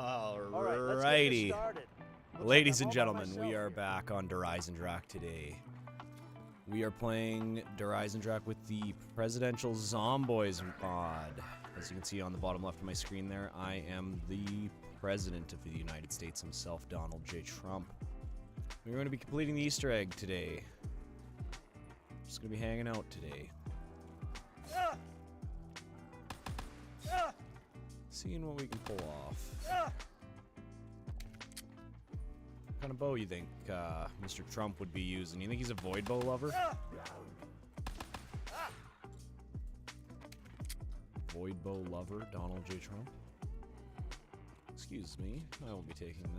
Alrighty. Ladies and gentlemen, we are back on Eisendrache today. We are playing Eisendrache with the Presidential Zomboys mod. As you can see on the bottom left of my screen there, I am the President of the United States himself, Donald J. Trump. We're going to be completing the Easter egg today. Just going to be hanging out today. Seeing what we can pull off. What kind of bow you think Mr. Trump would be using? You think he's a void bow lover? Void bow lover, Donald J. Trump? Excuse me, I will be taking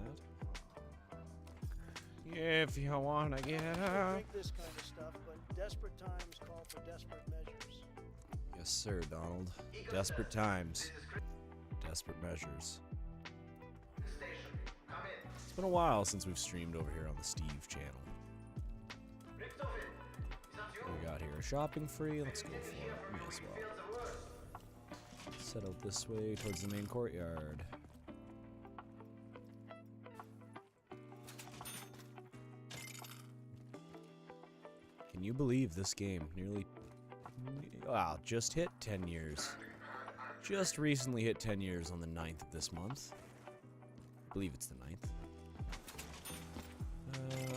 that. If you wanna get up. Drink this kind of stuff, but desperate times call for desperate measures. Yes, sir, Donald. Desperate times. Desperate measures. It's been a while since we've streamed over here on the Steve channel. What we got here? Shopping free? Let's go for it. Me as well. Set out this way towards the main courtyard. Can you believe this game nearly... Wow, just hit 10 years. Just recently hit 10 years on the 9th of this month. I believe it's the 9th.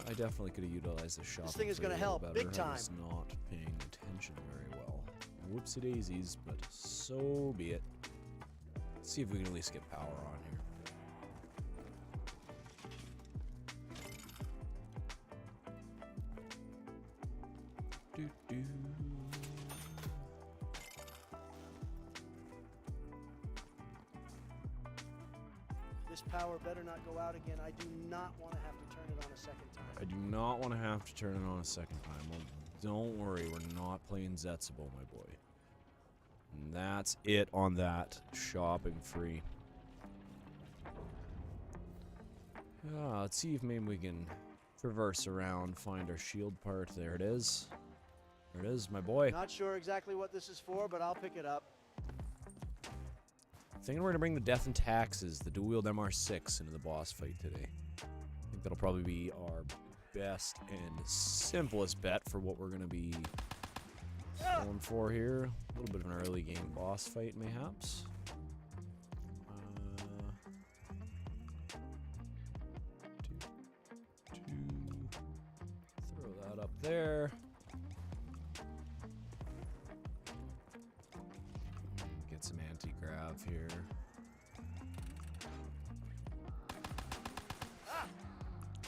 I definitely could have utilized the shop. This thing is going to help big time. I was not paying attention very well. Whoopsie daisies, but so be it. Let's see if we can at least get power on here. Doo-doo. This power better not go out again. I do not want to have to turn it on a second time. I do not want to have to turn it on a second time. Well, don't worry, we're not playing Zetsubo, my boy. And that's it on that. Shopping free. Let's see if maybe we can traverse around, find our shield part. There it is. There it is, my boy. Not sure exactly what this is for, but I'll pick it up. Thinking we're gonna bring the Death and Taxes, the dual-wield MR6, into the boss fight today. I think that'll probably be our best and simplest bet for what we're gonna be going for here. A little bit of an early game boss fight, mayhaps. Throw that up there. Get some anti-grav here.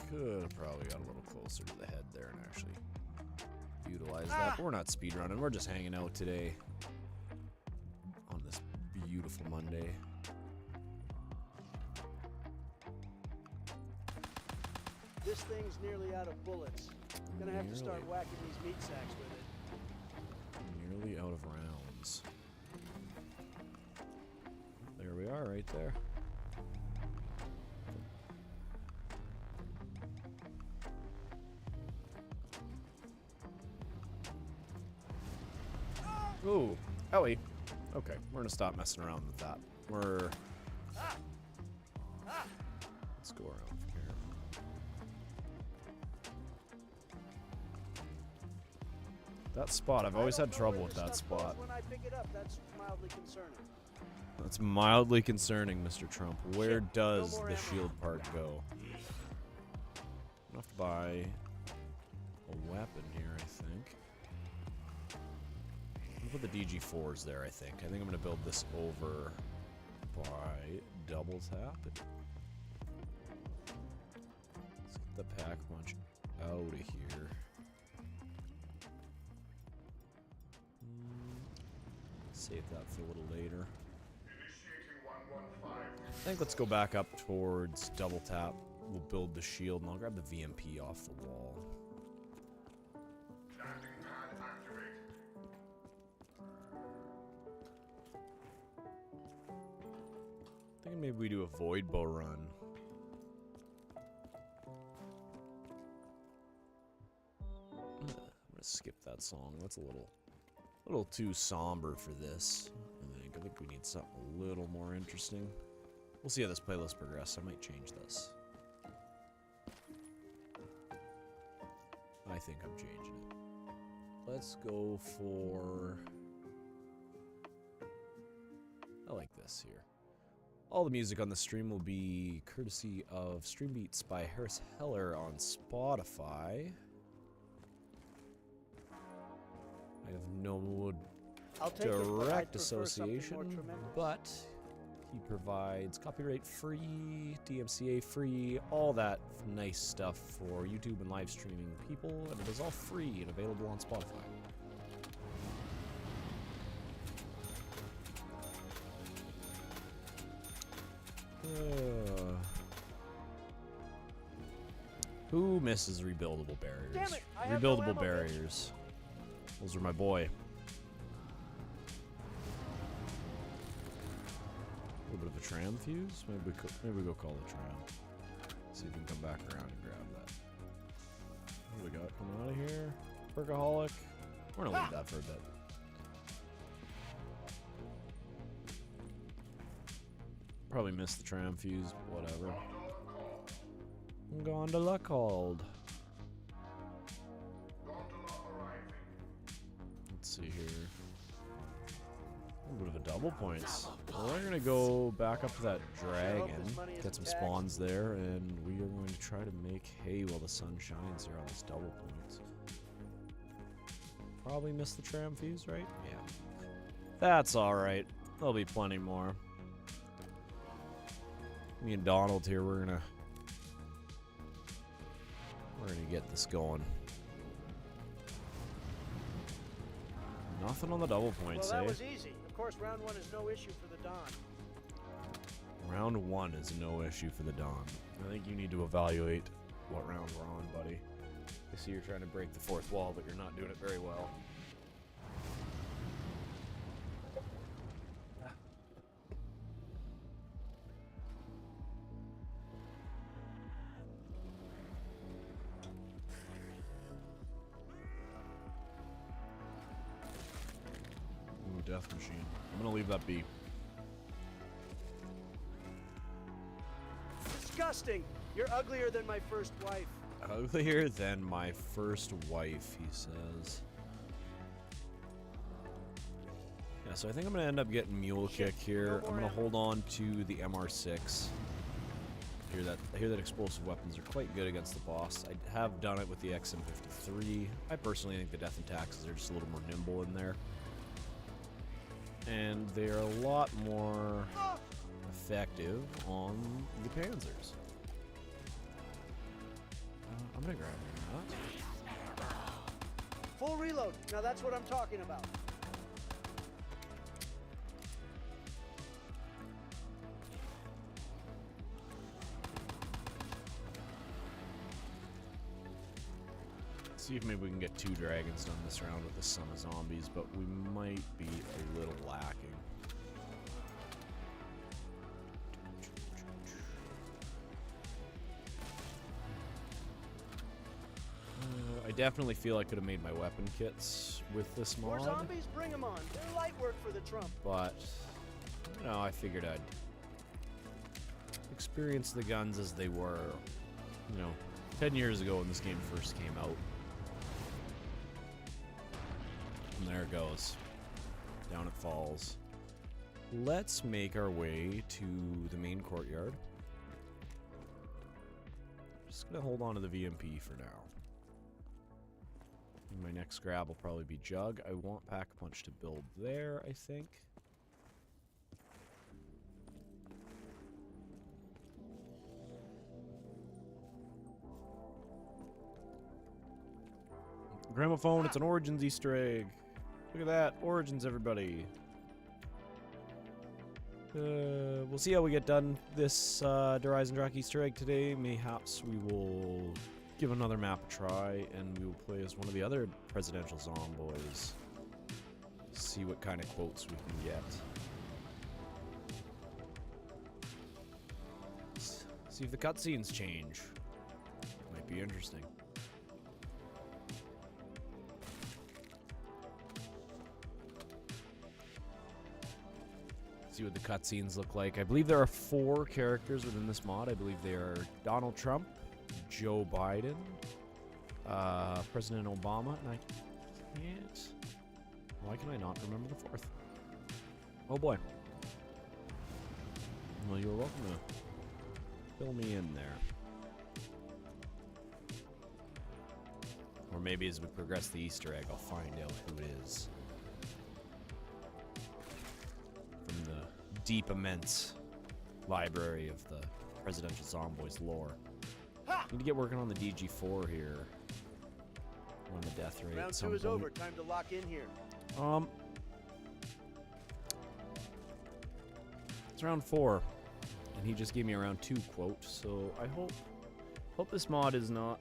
Could have probably got a little closer to the head there and actually utilize that. But we're not speedrunning, we're just hanging out today on this beautiful Monday. This thing's nearly out of bullets. I'm gonna have to start whacking these meat sacks with it. Nearly out of rounds. There we are, right there. Ooh, Ellie. Okay, we're gonna stop messing around with that. Let's go around from here. That spot, I've always had trouble with that spot. When I pick it up, that's mildly concerning. That's mildly concerning, Mr. Trump. Where does the shield part go? I'm gonna have to buy a weapon here, I think. I'm gonna put the DG4s there, I think. I think I'm gonna build this over by double tap. Let's get the pack punch out of here. Save that for a little later. I think let's go back up towards double tap. We'll build the shield and I'll grab the VMP off the wall. Thinking maybe we do a void bow run. I'm gonna skip that song. That's a little too somber for this. I think we need something a little more interesting. We'll see how this playlist progresses. I might change this. I think I'm changing it. Let's go for... I like this here. All the music on the stream will be courtesy of STREAMBEATS by Harris Heller on Spotify. I have no direct association, but he provides copyright-free, DMCA-free, all that nice stuff for YouTube and live streaming people, and it is all free and available on Spotify. Who misses rebuildable barriers? Damn it, I have Rebuildable no ammo, barriers. Those are my boy. A little bit of a tram fuse? Maybe we go call the tram. See if we can come back around and grab that. What do we got coming out of here? Perkaholic. We're gonna leave that for a bit. Probably missed the tram fuse, but whatever. Gondola called. Let's see here. A little bit of a double points. Well, we're gonna go back up to that dragon, get some spawns there, and we are going to try to make hay while the sun shines here on this double points. Probably missed the tram fuse, right? Yeah. That's alright. There'll be plenty more. Me and Donald here, we're gonna get this going. Nothing on the double points, well, that was easy. Of course, round one is no issue for the Dawn. Round one is no issue for the Dawn. I think you need to evaluate what round we're on, buddy. I see you're trying to break the fourth wall, but you're not doing it very well. Death machine. I'm gonna leave that be. Disgusting! You're uglier than my first wife. Uglier than my first wife, he says. Yeah, so I think I'm gonna end up getting Mule Kick here. I'm gonna hold on to the MR6. I hear that explosive weapons are quite good against the boss. I have done it with the XM53. I personally think the Death and Taxes are just a little more nimble in there. And they're a lot more effective on the Panzers. I'm gonna grab that. Full reload. Now that's what I'm talking about. See if maybe we can get 2 dragons done this round with the Son of Zombies, but we might be a little lacking. I definitely feel I could have made my weapon kits with this mod. More zombies? Bring them on. They're light work for the Trump. But, you know, I figured I'd experience the guns as they were, you know, 10 years ago when this game first came out. And there it goes. Down it falls. Let's make our way to the main courtyard. Just gonna hold on to the VMP for now. My next grab will probably be Jug. I want Pack-a-Punch to build there, I think. Gramophone, it's an Origins Easter egg. Look at that. Origins, everybody. We'll see how we get done this Eisendrache Easter egg today. Mayhaps we will give another map a try, and we will play as one of the other presidential zomboys. See what kind of quotes we can get. See if the cutscenes change. Might be interesting. See what the cutscenes look like. I believe there are 4 characters within this mod. I believe they are Donald Trump, Joe Biden, President Obama, and I can't... Why can I not remember the 4th? Oh boy. Well, you're welcome to fill me in there. Or maybe as we progress the Easter egg, I'll find out who it is. From the deep, immense library of the Presidential Zomboys lore. Need to get working on the DG4 here. On the death rate. Round 2 is over. Time to lock in here. It's round 4. And he just gave me a round 2 quote, so I hope this mod is not,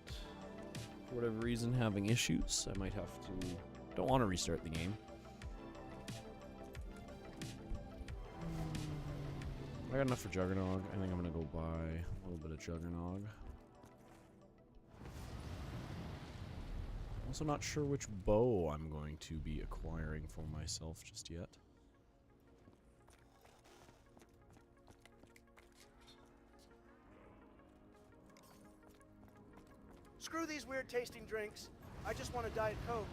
for whatever reason, having issues. I might have to... Don't want to restart the game. I got enough for Juggernog. I think I'm gonna go buy a little bit of Juggernog. Also not sure which bow I'm going to be acquiring for myself just yet. Screw these weird tasting drinks. I just want a Diet Coke.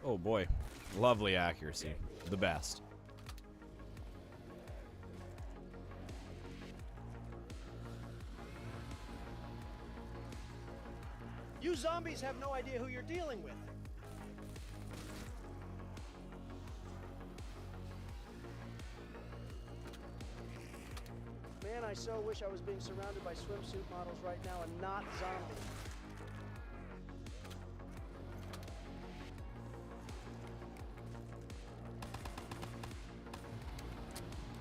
Oh boy. Lovely accuracy. The best. You zombies have no idea who you're dealing with. Man, I so wish I was being surrounded by swimsuit models right now and not zombies.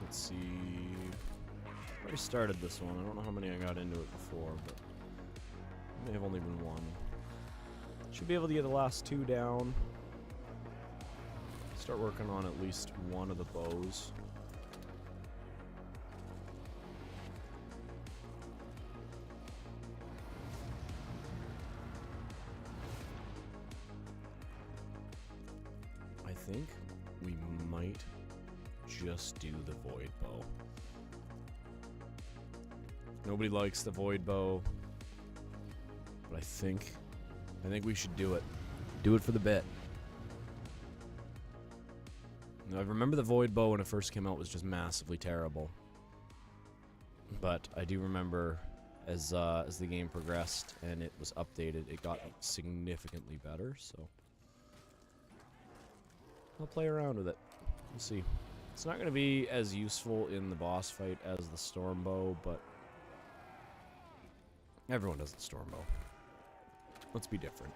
Let's see. I already started this one. I don't know how many I got into it before, but may have only been 1. Should be able to get the last 2 down. Start working on at least one of the bows. I think we might just do the void bow. Nobody likes the void bow, but I think we should do it. Do it for the bit. Now, I remember the void bow when it first came out was just massively terrible, but I do remember as the game progressed and it was updated, it got significantly better. So I'll play around with it. We'll see. It's not going to be as useful in the boss fight as the storm bow, but everyone does the storm bow. Let's be different.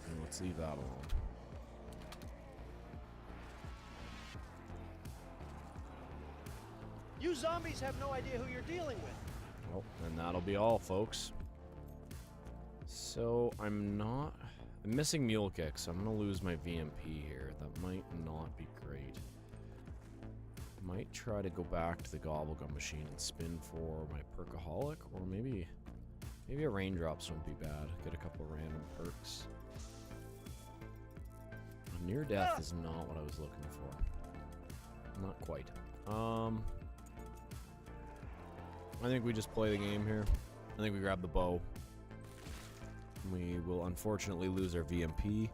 And let's leave that alone. You zombies have no idea who you're dealing with. Well, and that'll be all, folks. So, I'm missing mule kick, so I'm gonna lose my VMP here. That might not be great. Might try to go back to the gobblegum machine and spin for my perkaholic, or maybe a raindrops wouldn't be bad. Get a couple random perks. A near death is not what I was looking for. Not quite. I think we just play the game here. I think we grab the bow. We will unfortunately lose our VMP,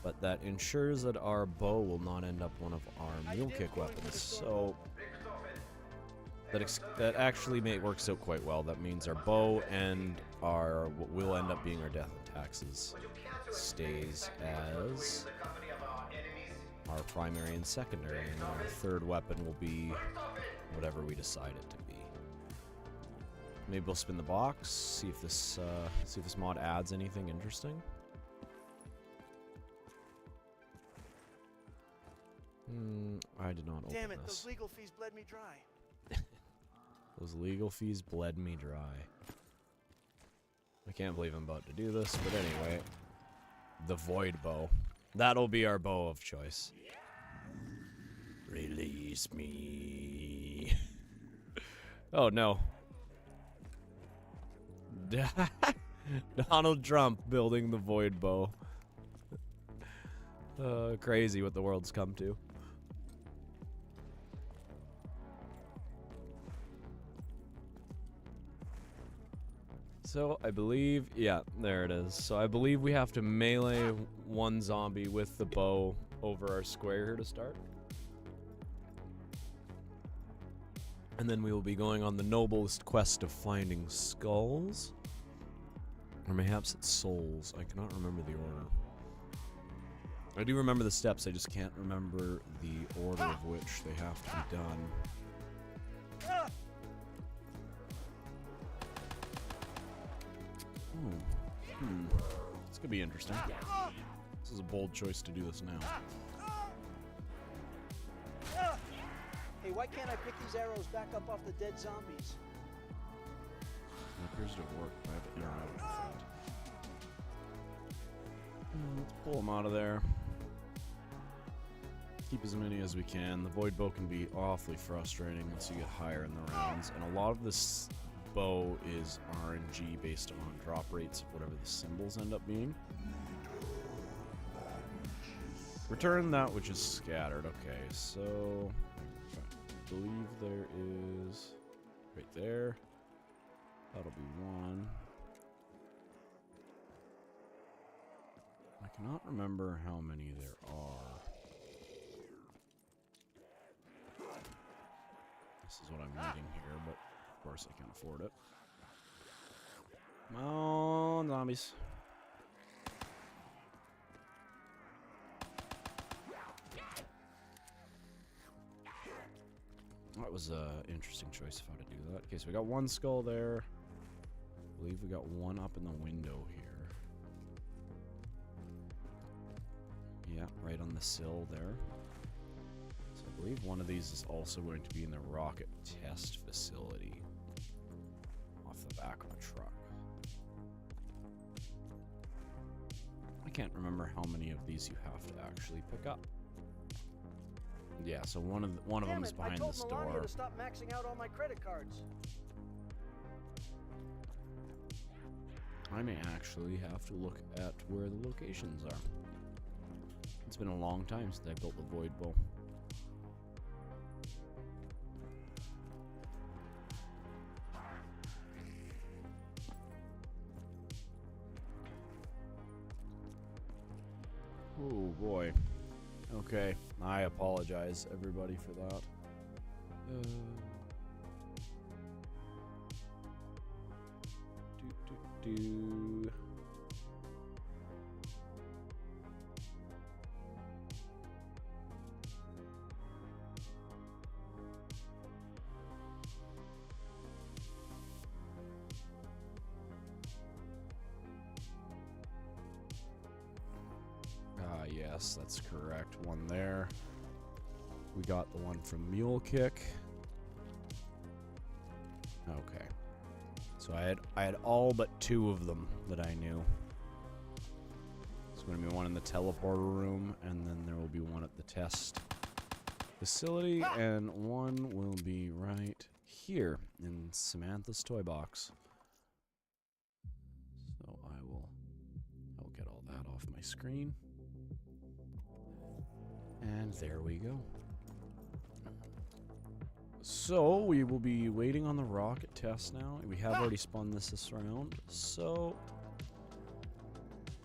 but that ensures that our bow will not end up one of our mule kick weapons. So that actually works out quite well. That means our bow and what will end up being our death and taxes stays as our primary and secondary, and our third weapon will be whatever we decide it to be. Maybe we'll spin the box, see if this mod adds anything interesting. I did not open this. Damn it, those legal fees bled me dry. Those legal fees bled me dry. I can't believe I'm about to do this, but anyway. The void bow. That'll be our bow of choice. Release me. Oh no. Donald Trump building the void bow. Crazy what the world's come to. So I believe, yeah, there it is. So I believe we have to melee one zombie with the bow over our square here to start. And then we will be going on the noblest quest of finding skulls. Or perhaps it's souls. I cannot remember the order. I do remember the steps, I just can't remember the order of which they have to be done. This could be interesting. This is a bold choice to do this now. Hey, why can't I pick these arrows back up off the dead zombies? It appears to have worked, but I have to interact with it. Let's pull them out of there. Keep as many as we can. The void bow can be awfully frustrating once you get higher in the rounds, and a lot of this bow is RNG based on drop rates of whatever the symbols end up being. Return that which is scattered. Okay, so I believe there is right there. That'll be one. I cannot remember how many there are. This is what I'm needing here, but of course I can't afford it. Come on, zombies. That was an interesting choice of how to do that. Okay, so we got one skull there. I believe we got one up in the window here. Yeah, right on the sill there. So I believe one of these is also going to be in the rocket test facility off the back of a truck. I can't remember how many of these you have to actually pick up. Yeah, so one of them is behind this door. I told Melania to stop maxing out all my credit cards. I may actually have to look at where the locations are. It's been a long time since I built the void bow. Oh boy. Okay, I apologize everybody for that. Yes, that's correct. One there. We got the one from Mule Kick. Okay. So I had all but two of them that I knew. There's going to be one in the teleporter room, and then there will be one at the test facility, and one will be right here in Samantha's toy box. So I will get all that off my screen. And there we go. So we will be waiting on the rocket test now. We have already spun this round. So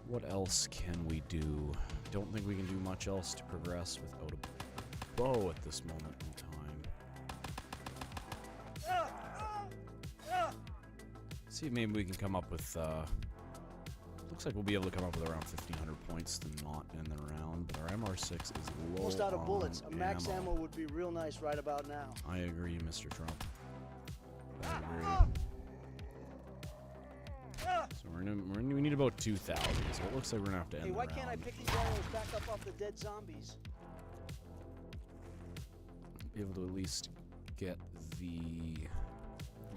what else can we do? Don't think we can do much else to progress without a bow at this moment in time. See if maybe we can come up with looks like we'll be able to come up with around 1,500 points to not end the round, but our MR6 is low. Almost out of bullets. A max ammo. ammo would be real nice right about now. I agree, Mr. Trump. I agree. So we need about 2,000. So it looks like we're gonna have to end the round. Hey, why can't I pick these arrows back up off the dead zombies? Be able to at least get the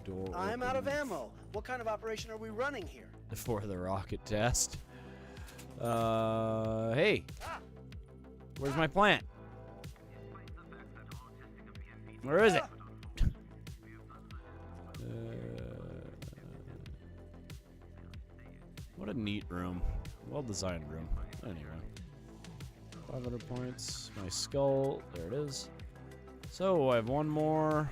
door. I'm out of ammo. What kind of operation are we running here? For the rocket test. Hey, where's my plant? Where is it? What a neat room. Well-designed room. Anyway. 500 points. My skull. There it is. So, I have one more.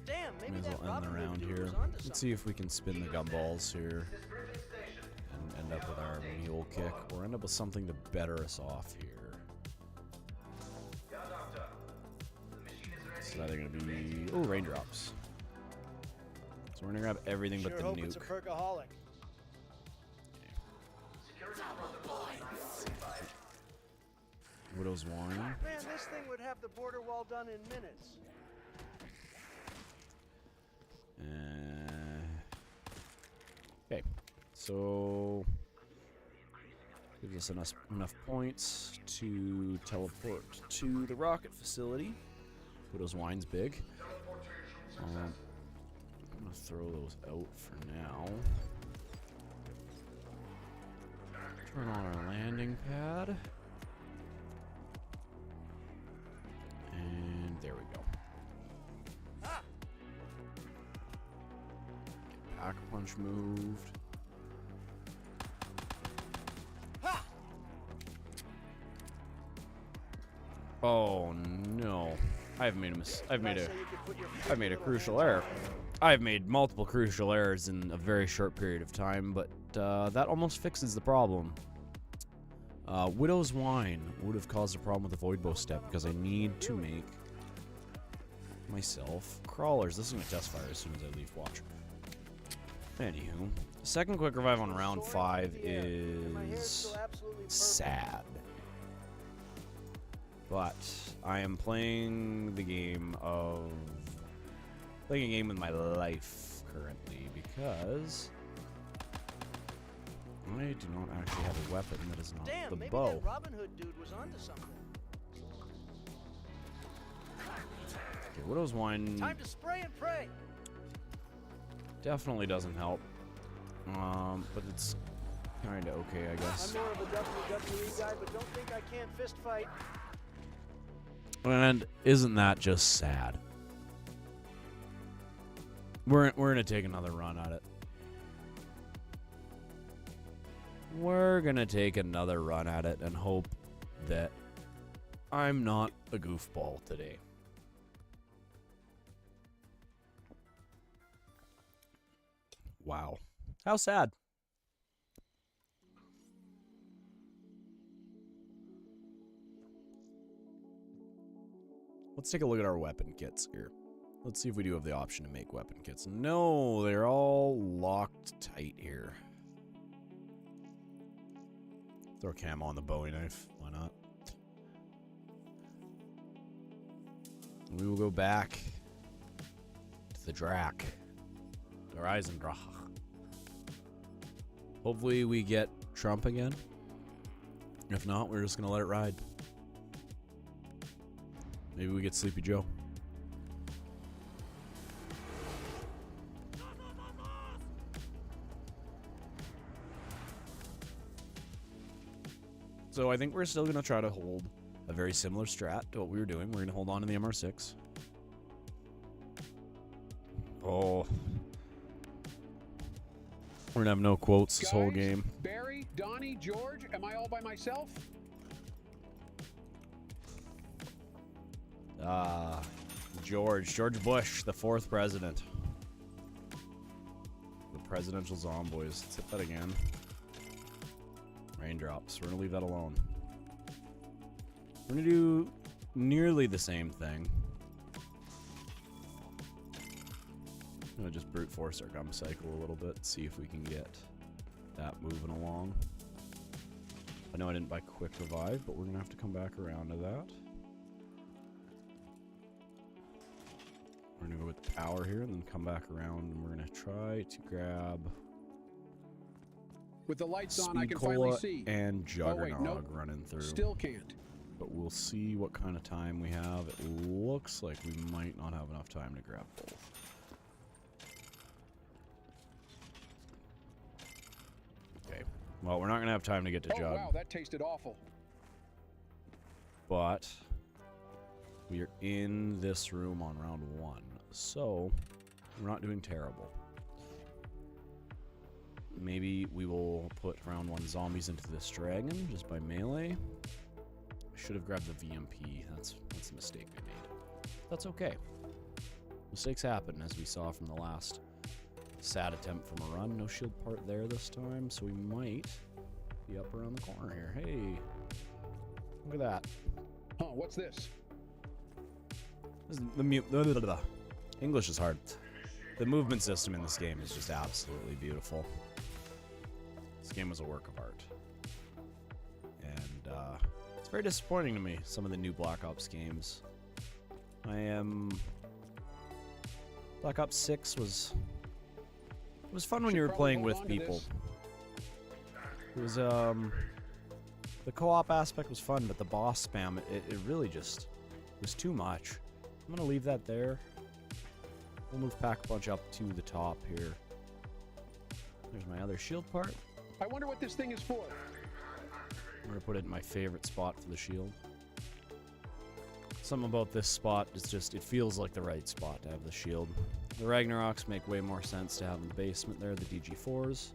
Damn, maybe May as that well end the Robin Hood round dude here. was onto Let's something. see if we can spin the gumballs here. And end up with our mule kick. Or end up with something to better us off here. It's either going to be... Oh, raindrops. So we're going to grab everything but the Hope nuke. it's a perkaholic. Widow's Wine. Man, this thing would have the border wall done in minutes. Okay, so gives us enough points to teleport to the rocket facility. Widow's Wine's big. I'm gonna throw those out for now. Turn on our landing pad. And there we go. Pack punch moved. Oh no! I've made a crucial error. I've made multiple crucial errors in a very short period of time, but that almost fixes the problem. Widow's Wine would have caused a problem with the void bow step because I need to make myself crawlers. This is gonna test fire as soon as I leave watch. Anywho, second quick revive on round 5 is sad. But I am playing a game with my life currently because I do not actually have a weapon that is not the maybe bow. That Robin Hood dude was onto something. Okay, Widow's Wine Time to spray and pray. definitely doesn't help. But it's kind of okay, I guess. I'm more of a WWE guy, but don't think I can't fist fight. And isn't that just sad? We're gonna take another run at it. We're gonna take another run at it and hope that I'm not a goofball today. Wow. How sad. Let's take a look at our weapon kits here. Let's see if we do have the option to make weapon kits. No, they're all locked tight here. Throw camo on the Bowie knife. Why not? We will go back to the Drac. Or Eisendrache. Hopefully we get Trump again. If not, we're just going to let it ride. Maybe we get Sleepy Joe. So I think we're still going to try to hold a very similar strat to what we were doing. We're going to hold on to the MR6. Oh. We're going to have no quotes this whole game. Barry, Donnie, George, am I all by myself? George Bush, the 4th president. The presidential zomboys. Let's hit that again. Raindrops. We're gonna leave that alone. We're gonna do nearly the same thing. I'm gonna just brute force our gum cycle a little bit, see if we can get that moving along. I know I didn't buy quick revive, but we're gonna have to come back around to that. We're gonna go with the power here and then come back around and we're gonna try to grab With the lights on, Speed I can Cola finally see. and Juggernog wait, nope. running through. Still can't. But we'll see what kind of time we have. It looks like we might not have enough time to grab both. Okay. Well, we're not gonna have time to get to Oh Jug. wow, that tasted awful. But We are in this room on round 1, so we're not doing terrible. Maybe we will put round 1 zombies into this dragon just by melee. I should have grabbed the VMP. That's a mistake I made. That's okay. Mistakes happen, as we saw from the last sad attempt from a run. No shield part there this time, so we might be up around the corner here. Hey, look at that. Huh, what's this? This is the English is hard. The movement system in this game is just absolutely beautiful. This game was a work of art. And it's very disappointing to me, some of the new Black Ops games. Black Ops 6 was fun when you were playing with people. It was the co-op aspect was fun, but the boss spam, it really just was too much. I'm gonna leave that there. We'll move Pack a Punch up to the top here. There's my other shield part. I wonder what this thing is for. I'm gonna put it in my favorite spot for the shield. Something about this spot is just, it feels like the right spot to have the shield. The Ragnaroks make way more sense to have in the basement there, the DG4s.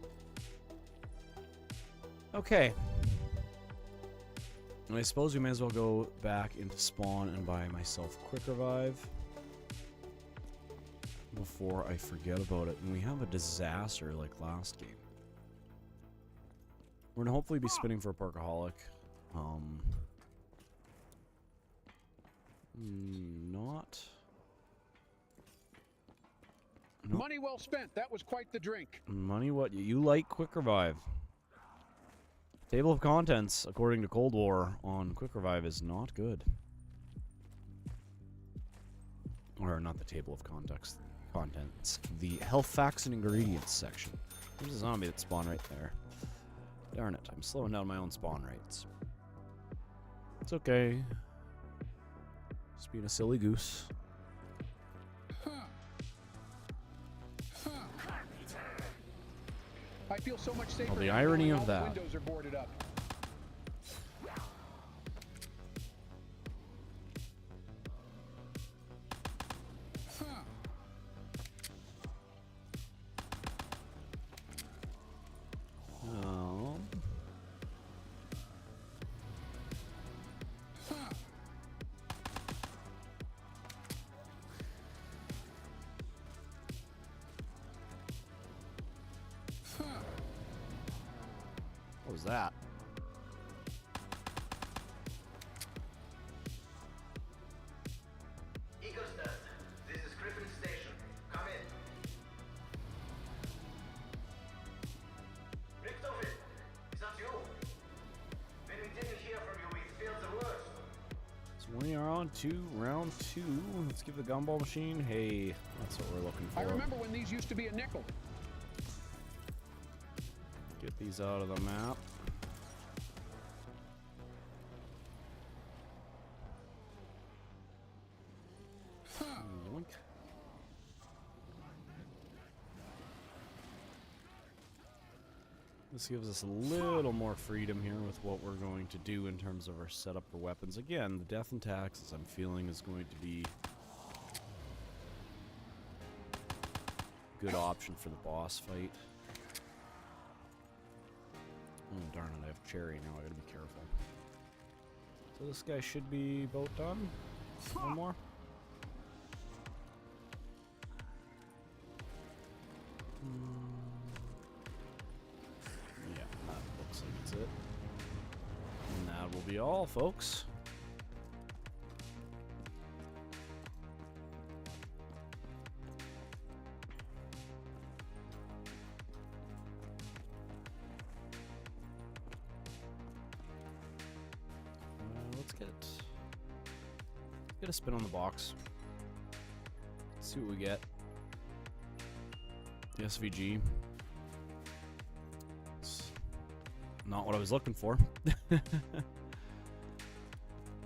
Okay. And I suppose we may as well go back into spawn and buy myself Quick Revive before I forget about it. And we have a disaster like last game. We're gonna hopefully be spinning for a Perkaholic. Not. Nope. Money well spent. That was quite the drink. Money what? You like Quick Revive. Table of contents, according to Cold War, on Quick Revive is not good. Or not the table of contents. The health facts and ingredients section. There's a zombie that spawned right there. Darn it, I'm slowing down my own spawn rates. It's okay. Just being a silly goose. I feel so much safer. Well, the irony of that. Windows are boarded up. Oh. What was that? This is Griffin Station. Come in. Richtofen, is that you? When we didn't hear from you, we felt the worst. So we are on to round 2. Let's give the gumball machine. Hey, that's what we're looking for. I remember when these used to be a nickel. Get these out of the map. Yoink. This gives us a little more freedom here with what we're going to do in terms of our setup for weapons. Again, the death and taxes I'm feeling is going to be a good option for the boss fight. Oh, darn it, I have cherry now, I gotta be careful. So this guy should be about done. One more. Yeah, that looks like it's it. And that will be all, folks. Let's get a spin on the box. See what we get. The SVG. It's not what I was looking for.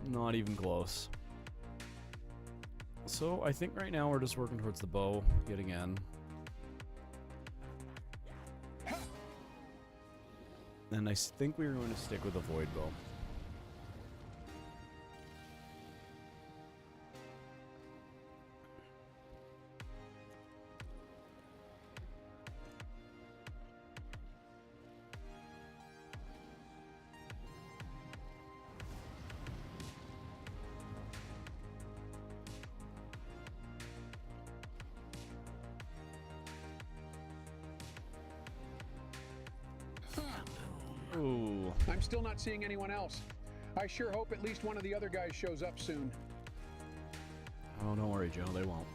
Not even close. So I think right now we're just working towards the bow yet again. And I think we are going to stick with the void bow. Ooh. I'm still not seeing anyone else. I sure hope at least one of the other guys shows up soon. Oh, don't worry, Joe. They won't.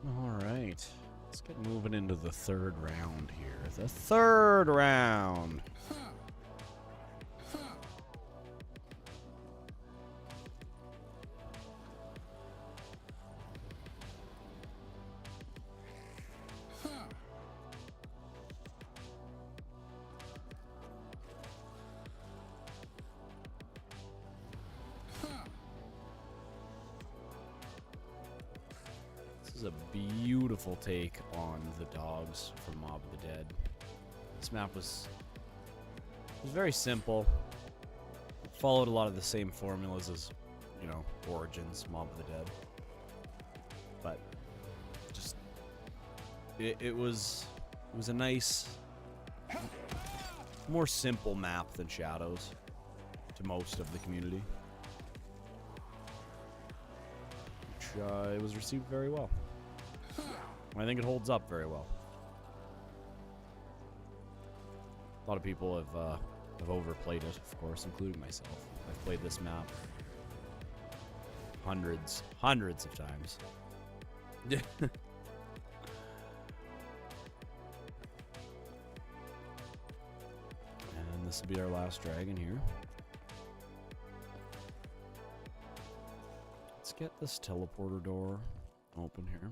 All right. Let's get moving into the third round here. The third round. This is a beautiful take on the dogs from Mob of the Dead. This map was very simple. It followed a lot of the same formulas as, you know, Origins, Mob of the Dead. But just it was a nice, more simple map than Shadows to most of the community. Which it was received very well. I think it holds up very well. A lot of people have overplayed it, of course, including myself. I've played this map hundreds of times. And this will be our last dragon here. Let's get this teleporter door open here.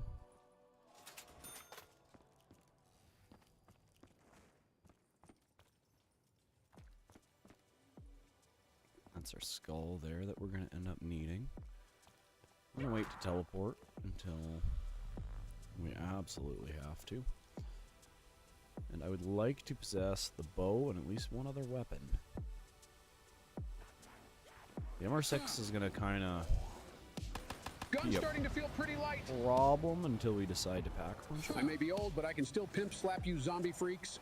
That's our skull there that we're going to end up needing. I'm going to wait to teleport until we absolutely have to. And I would like to possess the bow and at least one other weapon. The MR6 is going to kind of Gun's starting to feel pretty light. problem until we decide to pack punch it. I may be old, but I can still pimp slap you zombie freaks.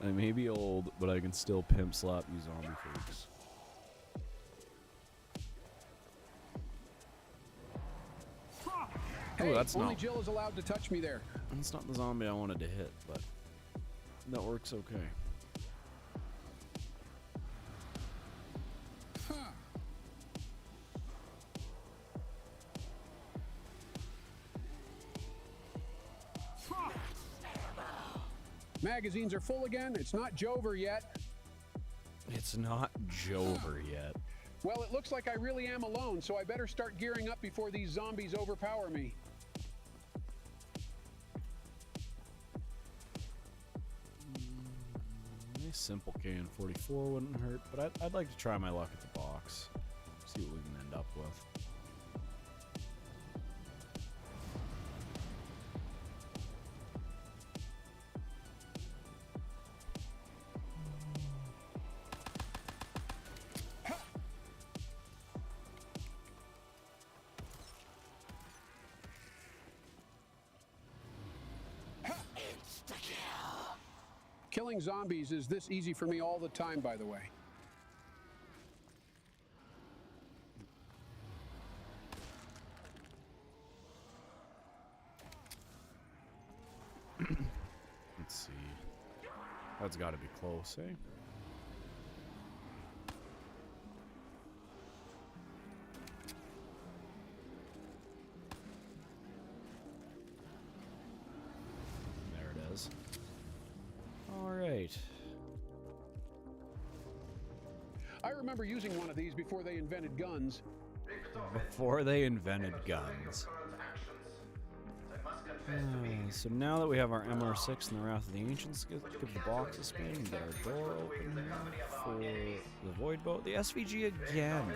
I may be old, but I can still pimp slap you zombie freaks. Hey, oh, that's only not. Jill is allowed to touch me there. That's not the zombie I wanted to hit, but that works okay. Magazines are full again. It's not Jover yet. It's not Jover yet. Well, it looks like I really am alone, so I better start gearing up before these zombies overpower me. A simple KN-44 wouldn't hurt, but I'd like to try my luck at the box. See what we can end up with. Killing zombies is this easy for me all the time, by the way. Let's see. That's got to be close, eh? There it is. All right. I remember using one of these before they invented guns. Before they invented guns. So now that we have our MR6 and the Wrath of the Ancients, give the box a spin and get our door open for the Void Boat. The SVG again.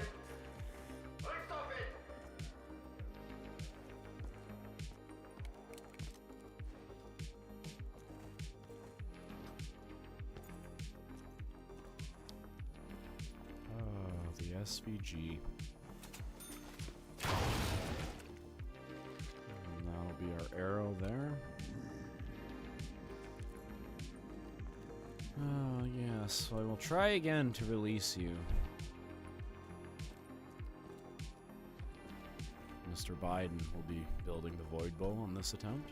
The SVG. And that'll be our arrow there. Oh, yes. So I will try again to release you. Mr. Biden will be building the void bow on this attempt.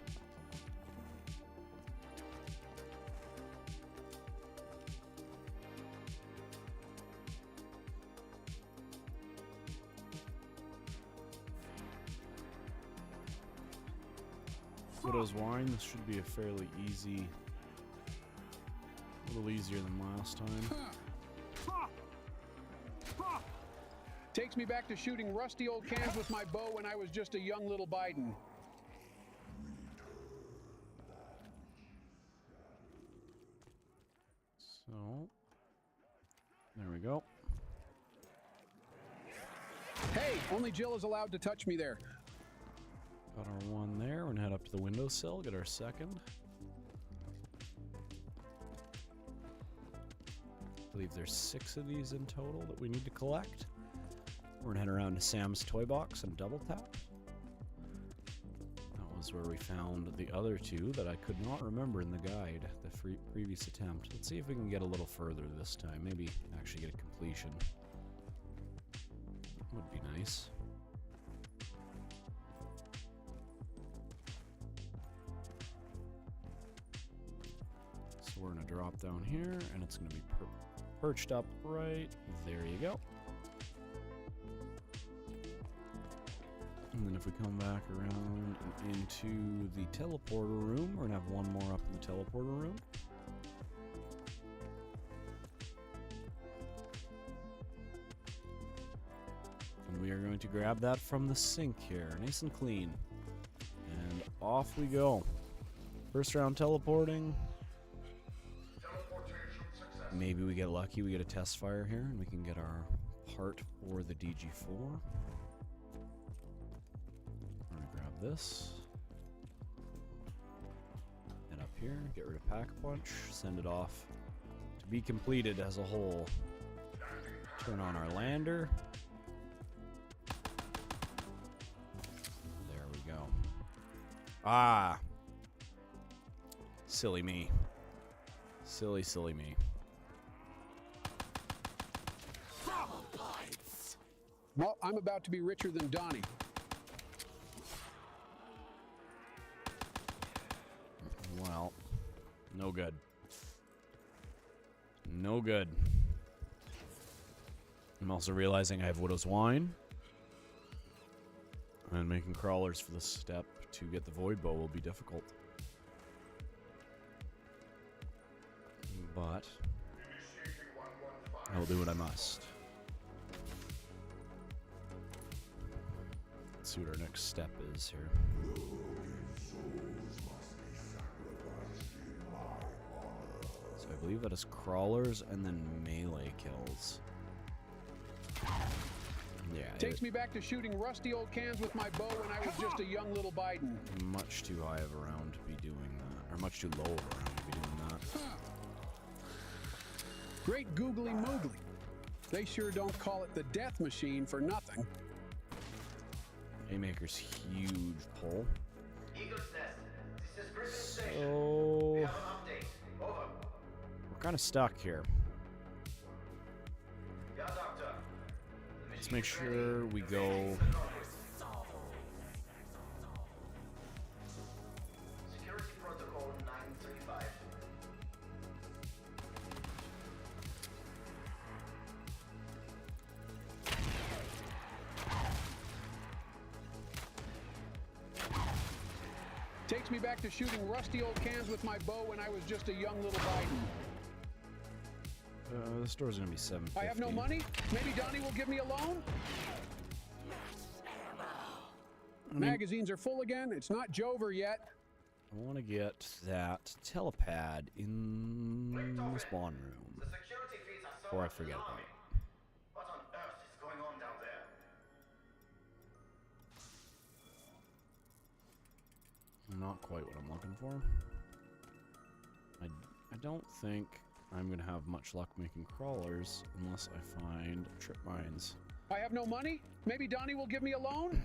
Widow's Wine, this should be a fairly easy, a little easier than last time. Takes me back to shooting rusty old cans with my bow when I was just a young little Biden. So, there we go. Hey, only Jill is allowed to touch me there. Got our one there. We're gonna head up to the windowsill, get our second. I believe there's 6 of these in total that we need to collect. We're gonna head around to Sam's Toy Box and double tap. That was where we found the other 2 that I could not remember in the guide, the previous attempt. Let's see if we can get a little further this time. Maybe actually get a completion. Would be nice. So we're gonna drop down here, and it's gonna be perched up right there. You go. And then if we come back around and into the teleporter room, we're gonna have one more up in the teleporter room. And we are going to grab that from the sink here, nice and clean. And off we go. First round teleporting. Maybe we get lucky, we get a test fire here, and we can get our part for the DG4. We're gonna grab this. Head up here, get rid of Pack Punch, send it off to be completed as a whole. Turn on our lander. There we go. Ah! Silly me. Silly, silly me. Well, I'm about to be richer than Donnie. Well, no good. No good. I'm also realizing I have Widow's Wine. And making crawlers for this step to get the Void Bow will be difficult. But I will do what I must. Let's see what our next step is here. So I believe that is crawlers and then melee kills. Yeah. Takes me back to shooting rusty old cans with my bow when I was just a young little Biden. Much too high of a round to be doing that, or much too low of a round to be doing that. Great googly moogly. They sure don't call it the death machine for nothing. Haymaker's huge pull. Eagle's Nest. This is Griffin Station. So We have an update. Over. we're kind of stuck here. Yeah, Doctor. The Let's machine make is sure ready. we Your go. basics and orders. Security Protocol 935. Takes me back to shooting rusty old cans with my bow when I was just a young little Biden. This door's gonna be $750. I have no money? Maybe Donnie will give me a loan? Magazines are full again. It's not Jover yet. I want to get that telepad in the spawn room The security feeds are so before I forget about alarming. it. What on earth is going on down there? Not quite what I'm looking for. I don't think I'm gonna have much luck making crawlers unless I find trip mines. I have no money? Maybe Donnie will give me a loan?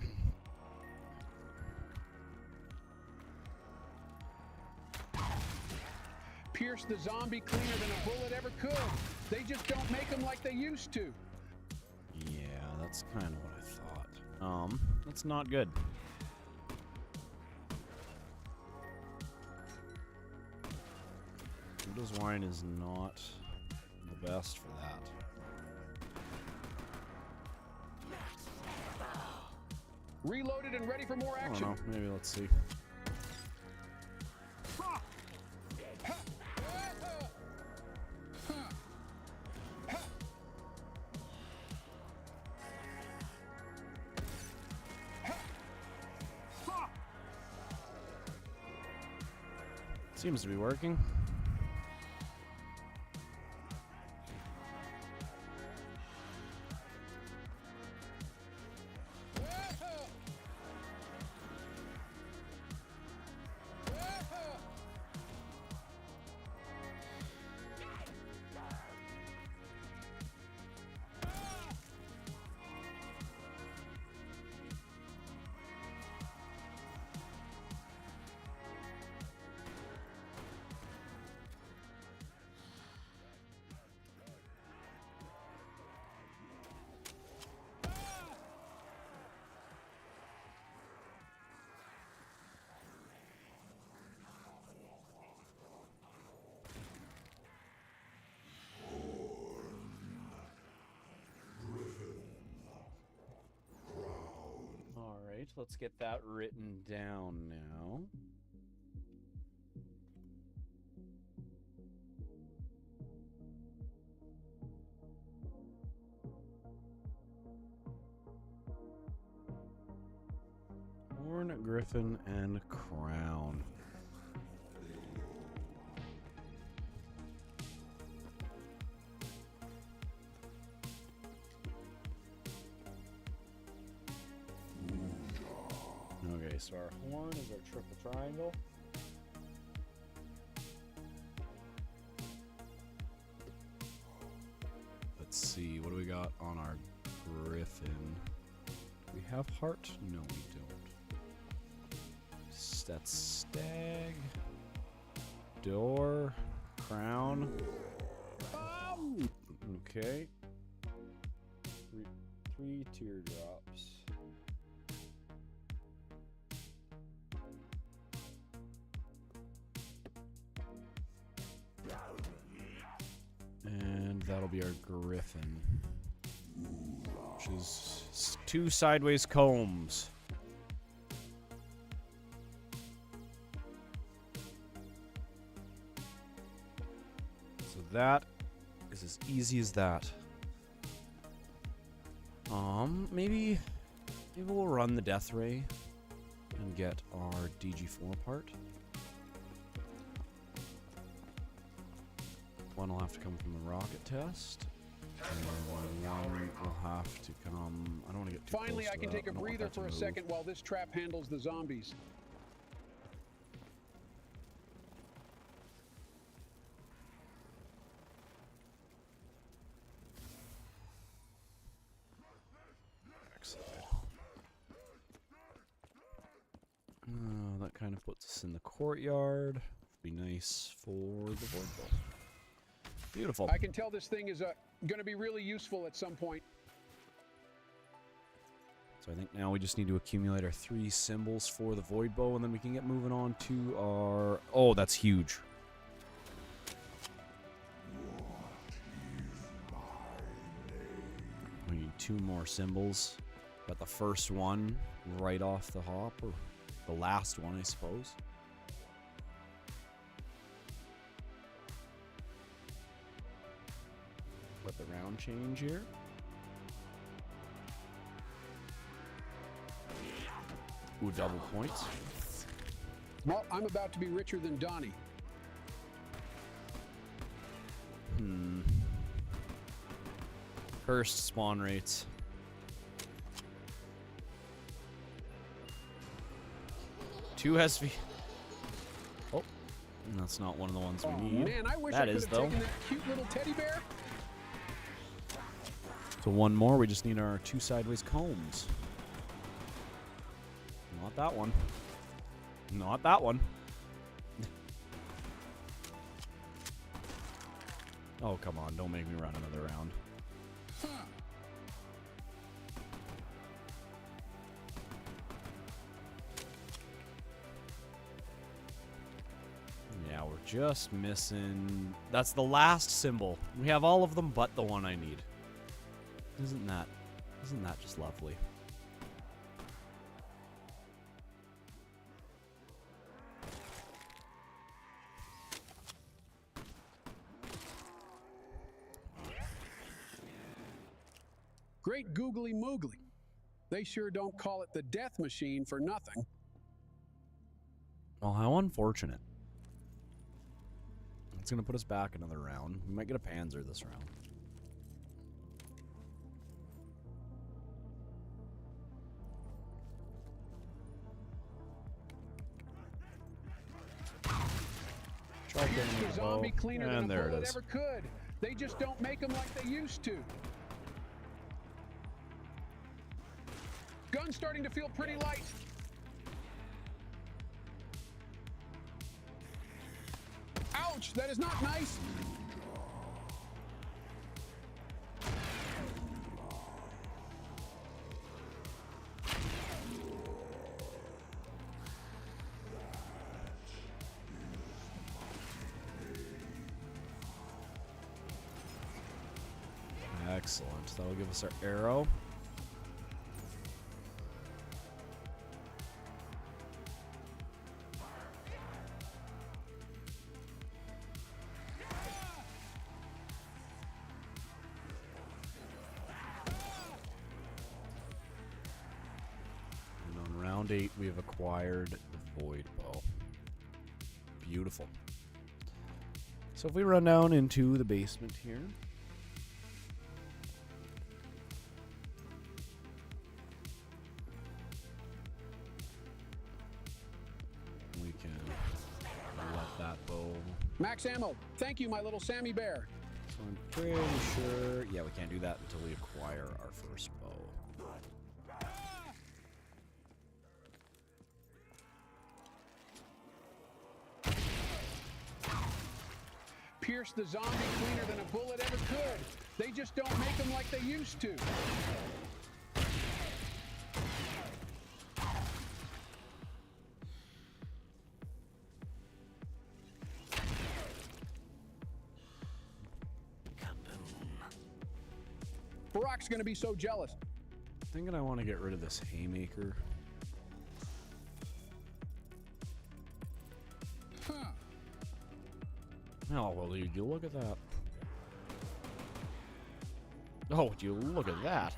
Pierce the zombie cleaner than a bullet ever could. They just don't make them like they used to. Yeah, that's kind of what I thought. That's not good. Windows wine is not the best for that. Reloaded and ready for more I action. don't know. Maybe let's see. Seems to be working. Let's get that written down now. Horn, Griffin, and Crown. Okay, so our horn is our triple triangle. Let's see, what do we got on our Griffin? Do we have heart? No, we don't. That's stag, door, crown. Okay. Three teardrops. And that'll be our Griffin, which is 2 sideways combs. So that is as easy as that. Maybe we'll run the Death Ray and get our DG4 part. One will have to come from the rocket test. And one will have to come. I don't want to get too Finally, close I to can that. take a I don't want breather that to for a move. second while this trap handles the zombies. Backside. That kind of puts us in the courtyard. Be nice for the void ball. Beautiful. I can tell this thing is going to be really useful at some point. So I think now we just need to accumulate our 3 symbols for the void bow, and then we can get moving on to our... Oh, that's huge. We need 2 more symbols. Got the first one right off the hop, or the last one, I suppose. Let the round change here. Ooh, double points. Well, I'm about to be richer than Donnie. Cursed spawn rates. Two SV. Oh, That's not one of the ones Oh, we need. man, I wish That I could is, have though. taken that cute little teddy bear. So one more. We just need our 2 sideways combs. Not that one. Not that one. Oh, come on. Don't make me run another round. Yeah, we're just missing... That's the last symbol. We have all of them but the one I need. Isn't that just lovely? Great googly moogly. They sure don't call it the death machine for nothing. Well, how unfortunate. It's going to put us back another round. We might get a Panzer this round. Try Pierce getting the it zombie low. cleaner than And a there it bullet is. ever could. They just don't make them like they used to. Gun's starting to feel pretty light. Ouch, that is not nice. Excellent. That'll give us our arrow. And on round 8, we have acquired the Void Bow. Beautiful. So if we run down into the basement here. We can let that bow. Max ammo. Thank you, my little Sammy Bear. So I'm pretty sure. Yeah, we can't do that until we acquire our first bow. Pierce the zombie cleaner than a bullet ever could. They just don't make them like they used to. Barack's gonna be so jealous. Thinking I want to get rid of this haymaker. Huh. Oh, well, you look at that. Oh, would you look at that.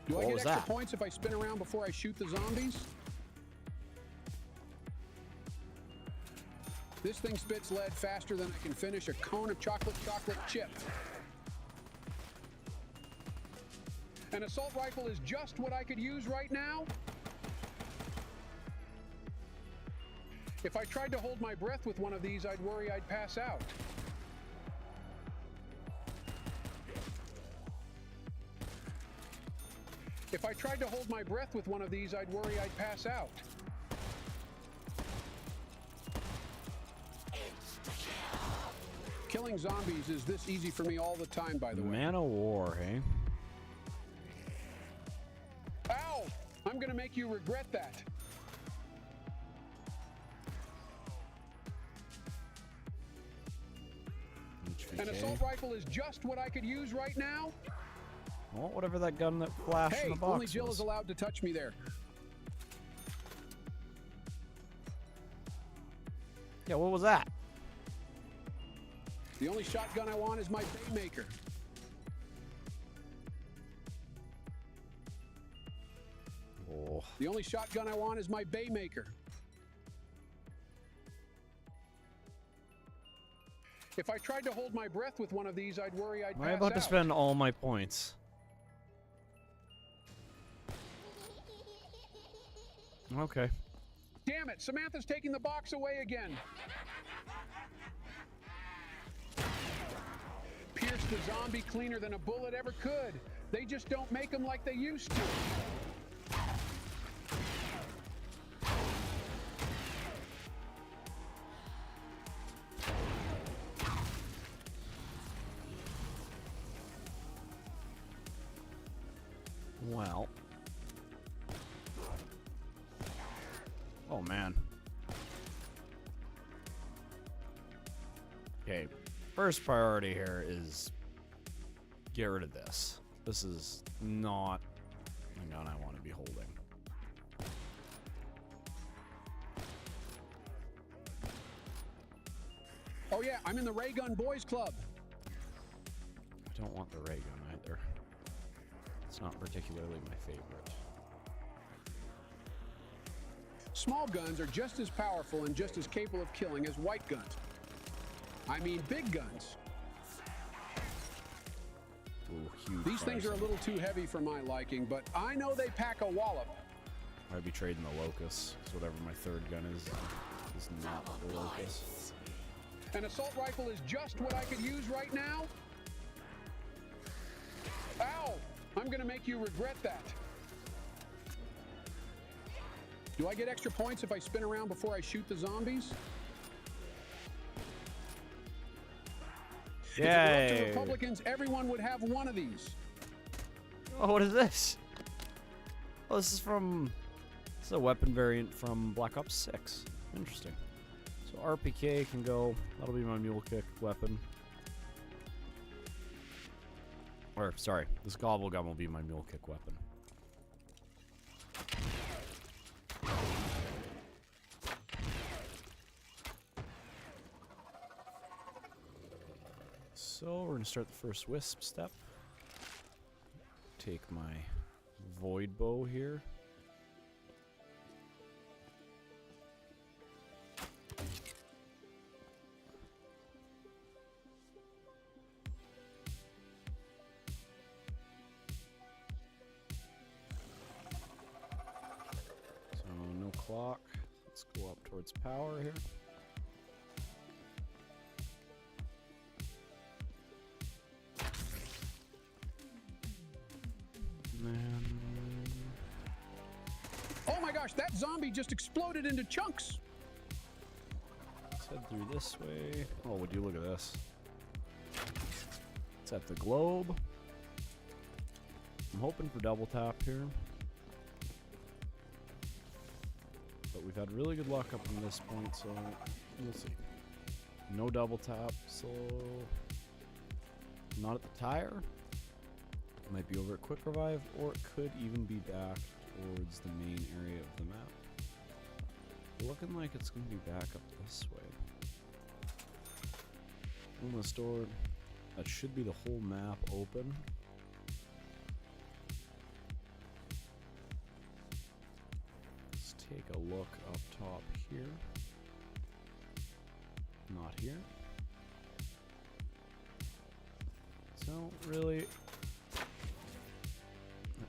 Do I What get was extra that? points if I spin around before I shoot the zombies? This thing spits lead faster than I can finish a cone of chocolate chip. An assault rifle is just what I could use right now. If I tried to hold my breath with one of these, I'd worry I'd pass out. If I tried to hold my breath with one of these, I'd worry I'd pass out. Killing zombies is this easy for me all the time, by the way. Man of war, hey? Ow! I'm gonna make you regret that. An assault rifle is just what I could use right now. Well, whatever that gun that flashed in Hey, the box only Jill was. is allowed to touch me there. Yeah, what was that? The only shotgun I want is my Baymaker. Oh, The only shotgun I want is my Baymaker. If I tried to hold my breath with one of these, I'd worry I'd am I pass about out. to spend all my points? Okay. Damn it, Samantha's taking the box away again. Pierce the zombie cleaner than a bullet ever could. They just don't make them like they used to. Well. Oh, man. Okay. First priority here is get rid of this. This is not the gun I want to be holding. Oh yeah, I'm in the Ray Gun Boys Club. I don't want the ray gun either. It's not particularly my favorite. Small guns are just as powerful and just as capable of killing as white guns. I mean big guns. Ooh, huge These things are a little too heavy for my liking, but I know they pack a wallop. I'd be trading the Locust, so whatever my third gun is not the Locust. An assault rifle is just what I could use right now. Ow! I'm gonna make you regret that. Do I get extra points if I spin around before I shoot the zombies? If it were up to Yay! Republicans, everyone would have one of these. Oh, what is this? Oh, this is a weapon variant from Black Ops 6. Interesting. So RPK can go. That'll be my mule kick weapon. Or, sorry, this gobble gun will be my mule kick weapon. So we're gonna start the first wisp step. Take my void bow here. So no clock. Let's go up towards power here. Oh my gosh, that zombie just exploded into chunks. Let's head through this way. Oh, would you look at this? It's at the globe. I'm hoping for double tap here. But we've had really good luck up to this point, so we'll see. No double tap, so not at the tire. Might be over at quick revive, or it could even be back towards the main area of the map. Looking like it's going to be back up this way. I'm going to store. That should be the whole map open. Let's take a look up top here. Not here. So really,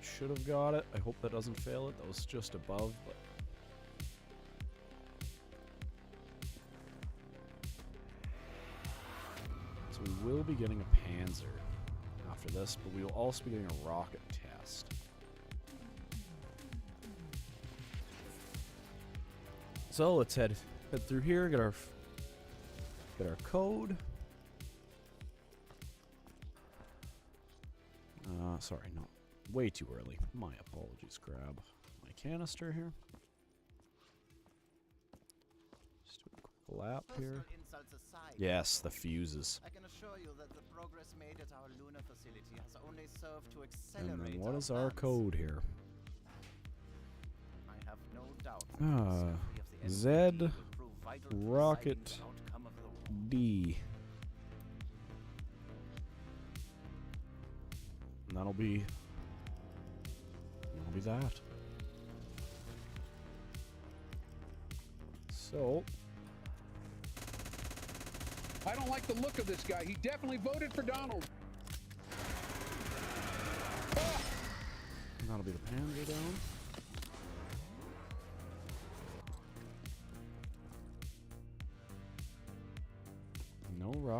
should have got it. I hope that doesn't fail it. That was just above, but so we will be getting a Panzer after this, but we will also be getting a rocket test. So let's head through here, get our code. Sorry, no. Way too early. My apologies. Grab my canister here. Just do a quick lap here. Yes, the fuses. I can assure you that the progress made at our lunar facility has only served to And accelerate then what is our plans. code here? I have no doubt that Ah, the Z, STREAMBEATS will prove vital to rocket, deciding the outcome of the war. D. And that'll be that. So I don't like the look of this guy. He definitely voted for Donald. Ah! that'll be the Panzer down.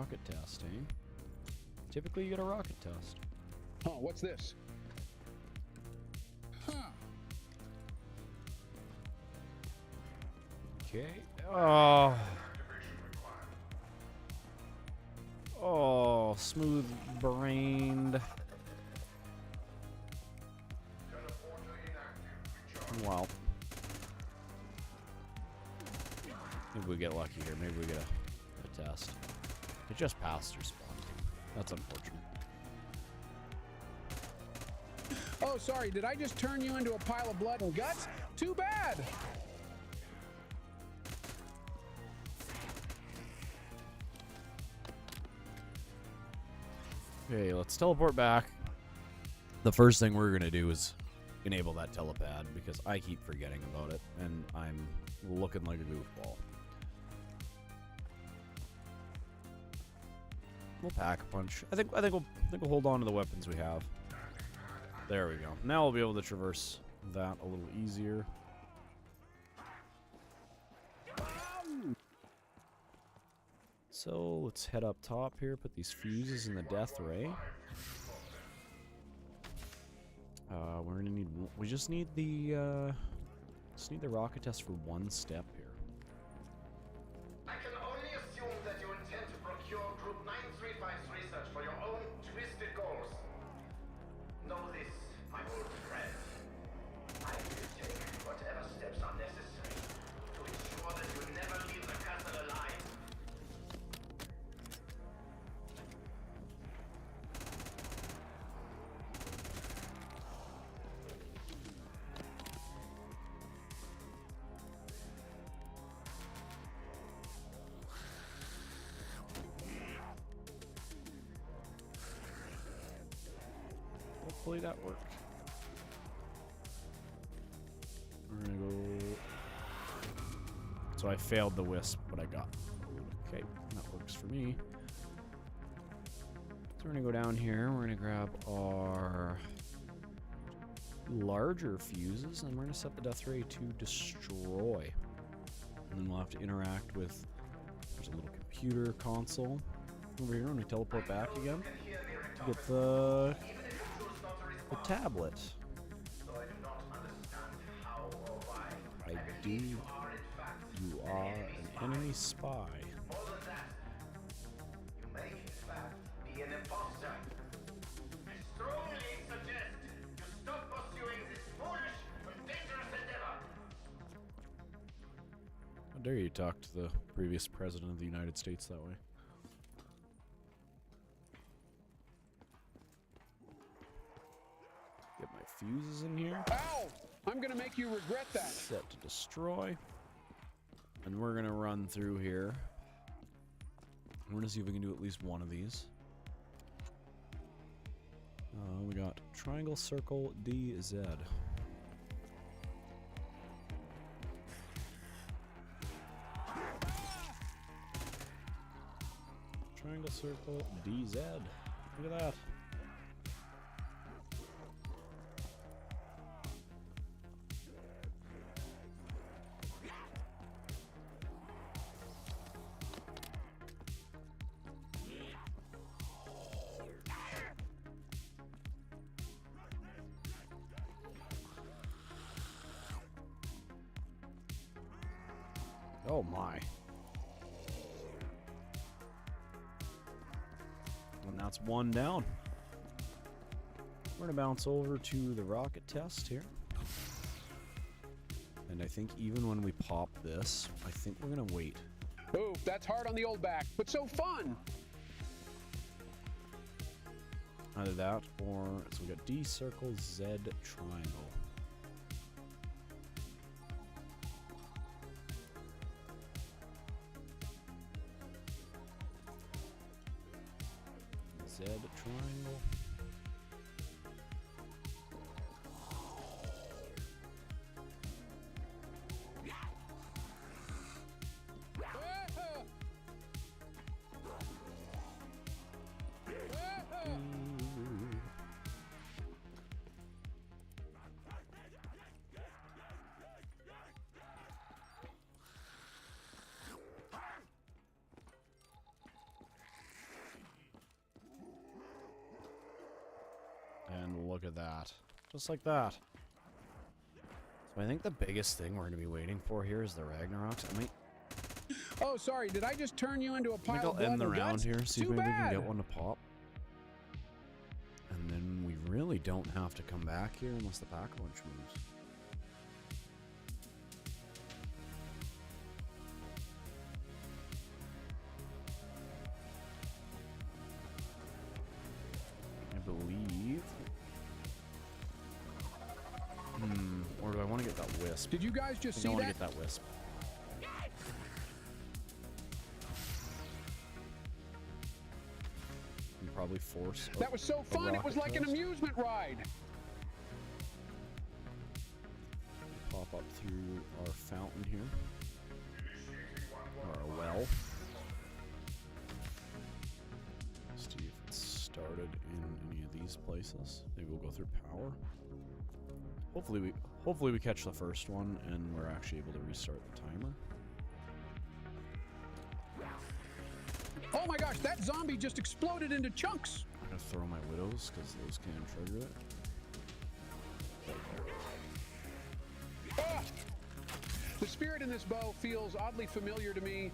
rocket test, eh? Typically, you get a rocket test. Oh, what's this? Okay. Oh. Oh, smooth-brained. Well. Maybe we get lucky here. Maybe we get a test. It just passed your spawn. That's unfortunate. Oh, sorry, did I just turn you into a pile of blood and guts? Too bad! Okay, let's teleport back. The first thing we're gonna do is enable that telepad because I keep forgetting about it and I'm looking like a goofball. We'll pack a punch. I think we'll hold on to the weapons we have. There we go. Now we'll be able to traverse that a little easier. So let's head up top here. Put these fuses in the death ray. We're gonna need. We just need the rocket test for one step here. I can only assume that you intend to procure Group 935's research for your own twisted goals. Know this, my old friend. I will take whatever steps are necessary to ensure that you never leave the castle alive. Hopefully that worked. We're gonna go. So I failed the wisp, but I got. Okay, that works for me. So we're gonna go down here. We're gonna grab our larger fuses, and we're gonna set the death ray to destroy. And then we'll have to interact with. There's a little computer console over here. When we teleport back again to get the tablet. I do. You are an enemy spy. More than that, you may in fact be an imposter. I strongly suggest you stop pursuing this foolish and dangerous endeavor. How dare you talk to the previous president of the United States that way? Get my fuses in here. Ow! I'm gonna make you regret that. Set to destroy. And we're gonna run through here. We're gonna see if we can do at least one of these. We got triangle, circle, D, Z. Triangle, circle, D, Z. Look at that. Oh my. And that's one down. We're gonna bounce over to the rocket test here. And I think even when we pop this, I think we're gonna wait. Oof, that's hard on the old back, but so fun. Either that or, so we got D, circle, Z, triangle. Z, triangle. look at that. Just like that. So I think the biggest thing we're going to be waiting for here is the Ragnaroks. I might... Oh, sorry. Did I just turn you into a I think pile I'll of blood end the and round guts? here, see if Too maybe we can bad. get one to pop. And then we really don't have to come back here unless the pack-a-punch moves. I believe... or do I want to get that wisp? Did you guys just I see want to that? get that wisp. And probably force. That was so fun. It was like an amusement ride. Pop up through our fountain here. Or a well. See if it's started in any of these places. Maybe we'll go through power. Hopefully we catch the first one and we're actually able to restart the timer. Oh my gosh, that zombie just exploded into chunks. I'm gonna throw my widows because those can trigger it. Ah! The spirit in this bow feels oddly familiar to me.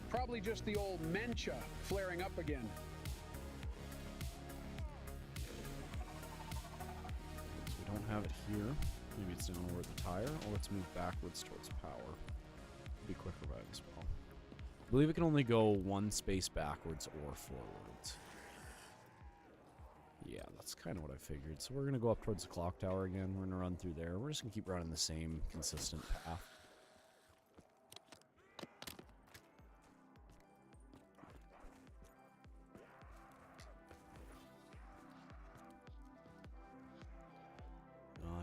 Probably just the old Mencha flaring up again. So we don't have it here. Maybe it's down over at the tire. Or let's move backwards towards power. Be quicker by as well. I believe it can only go one space backwards or forwards. Yeah, that's kind of what I figured. So we're going to go up towards the clock tower again. We're going to run through there. We're just going to keep running the same consistent path.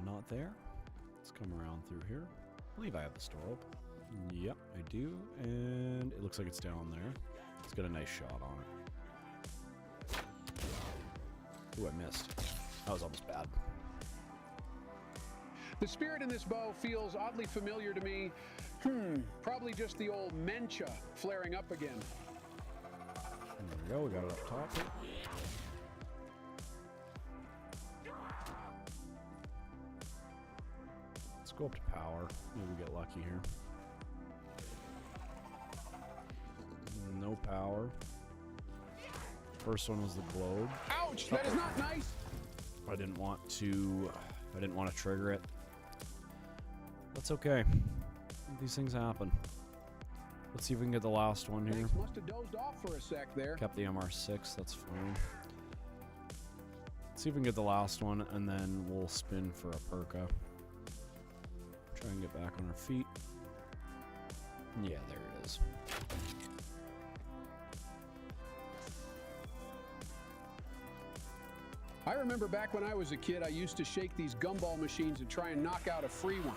Not there. Let's come around through here. I believe I have the store open. Yep, I do. And it looks like it's down there. Let's get a nice shot on it. Ooh, I missed. That was almost bad. The spirit in this bow feels oddly familiar to me. Probably just the old Mencha flaring up again. There we go. We got it up top here. Let's go up to power. Maybe we get lucky here. No power. First one was the globe. Ouch! That is not nice. I didn't want to trigger it. That's okay. These things happen. Let's see if we can get the last one here. Thanks, must have dozed off for a sec there. Kept the MR6, that's fine. Let's see if we can get the last one, and then we'll spin for a perka. Try and get back on our feet. Yeah, there it is. I remember back when I was a kid, I used to shake these gumball machines and try and knock out a free one.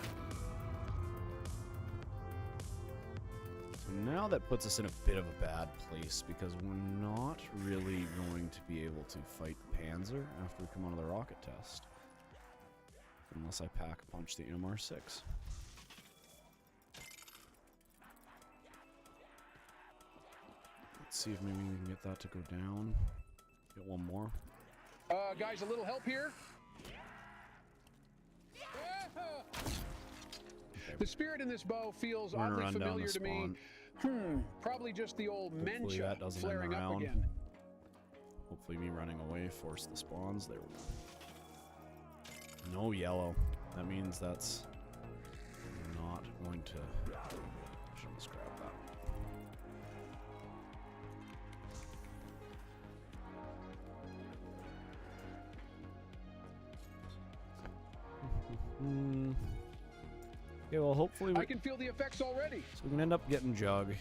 So now that puts us in a bit of a bad place because we're not really going to be able to fight Panzer after we come out of the rocket test. Unless I pack-punch the MR6. Let's see if maybe we can get that to go down. Get one more. Guys, a little help here? Okay. The spirit in this bow feels We're gonna oddly run down familiar the to me. spawn. Probably just the old Hopefully Mencha that doesn't end the flaring up round. again. Hopefully me running away forced the spawns. There we go. No yellow. That means that's not going to... Should just grab that. Okay, well hopefully I can feel the effects already. so we can end up getting Jug.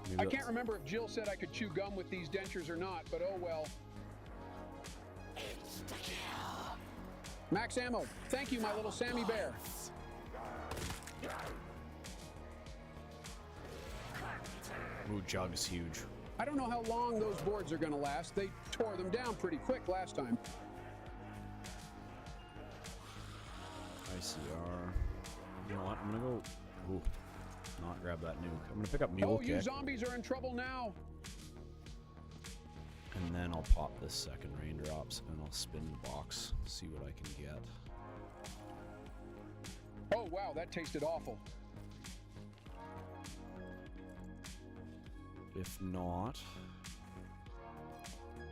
Maybe I can't remember if Jill said I could chew gum with these dentures or not, but oh well. Max ammo. Thank you, my little Sammy Bear. Ooh, Jug is huge. I don't know how long those boards are going to last. They tore them down pretty quick last time. ICR. You know what? I'm gonna go. Ooh, not grab that nuke. I'm gonna pick up Mule Oh, you Kick. zombies are in trouble now. And then I'll pop this second raindrops and I'll spin the box, see what I can get. Oh, wow, that tasted awful. If not,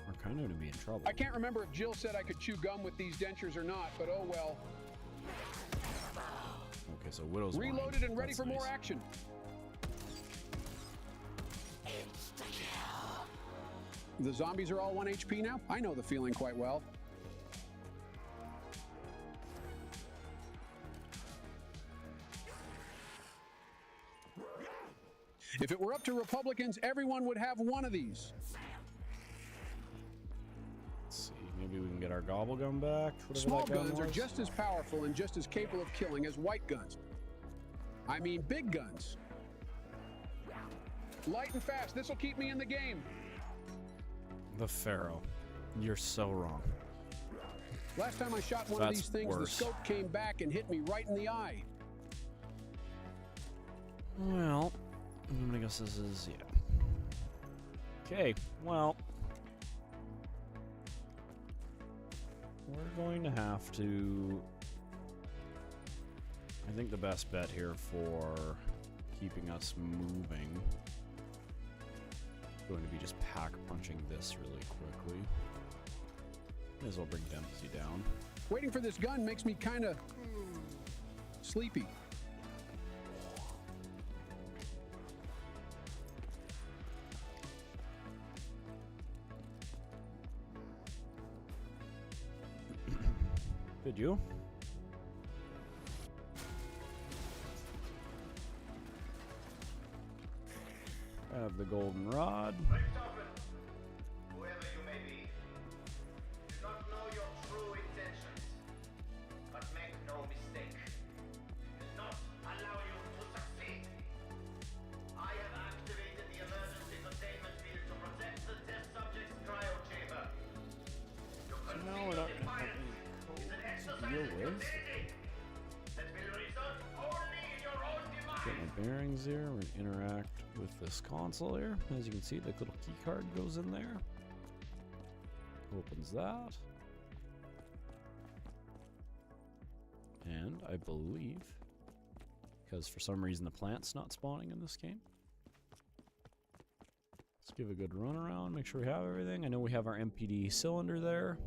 we're kind of going to be in trouble. I can't remember if Jill said I could chew gum with these dentures or not, but oh well. Okay, so Widow's Wine. Reloaded and ready That's for nice. more action. The zombies are all 1 HP now? I know the feeling quite well. If it were up to Republicans, everyone would have one of these. Let's see, maybe we can get our gobble gum back. Small that gun guns are was. just as powerful and just as capable of killing as white guns. I mean big guns. Light and fast, this'll keep me in the game. The Pharaoh. You're so wrong. Last time I shot one of these things, the scope came back and hit me right in the eye. Well, I'm gonna guess this is, yeah. Okay, well. We're going to have to... I think the best bet here for keeping us moving is going to be just pack punching this really quickly. May as well bring Dempsey down. Waiting for this gun makes me kind of sleepy. Did you? I have the golden rod. Richthofen, whoever you may be, do not know your true intentions, but make no mistake, will not allow you to succeed. I have activated the emergency containment field to protect the test subject's cryo chamber. Your No, we're not continued defiance is an exercise in futility that will result only in your own demise. Get my bearings here. We're gonna interact with this console here. As you can see, the little key card goes in there. Opens that. And I believe, because for some reason the plant's not spawning in this game, let's give a good run around, make sure we have everything. I know we have our MPD cylinder there.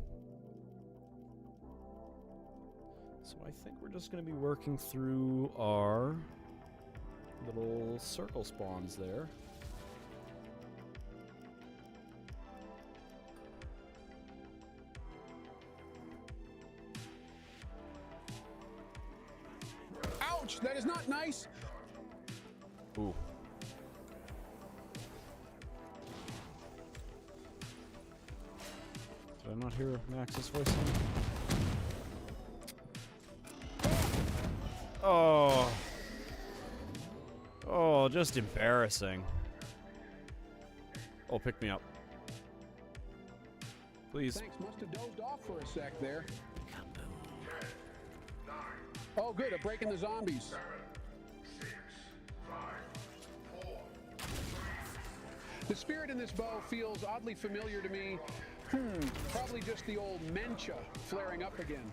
So I think we're just going to be working through our little circle spawns there. Ouch! That is not nice! Ooh. Did I not hear Max's voice? Oh. Oh, just embarrassing. Oh, pick me up. Please. Thanks, must have dozed off for a sec there. Oh, good, a break in the zombies. The spirit in this bow feels oddly familiar to me. Probably just the old Mencha flaring up again.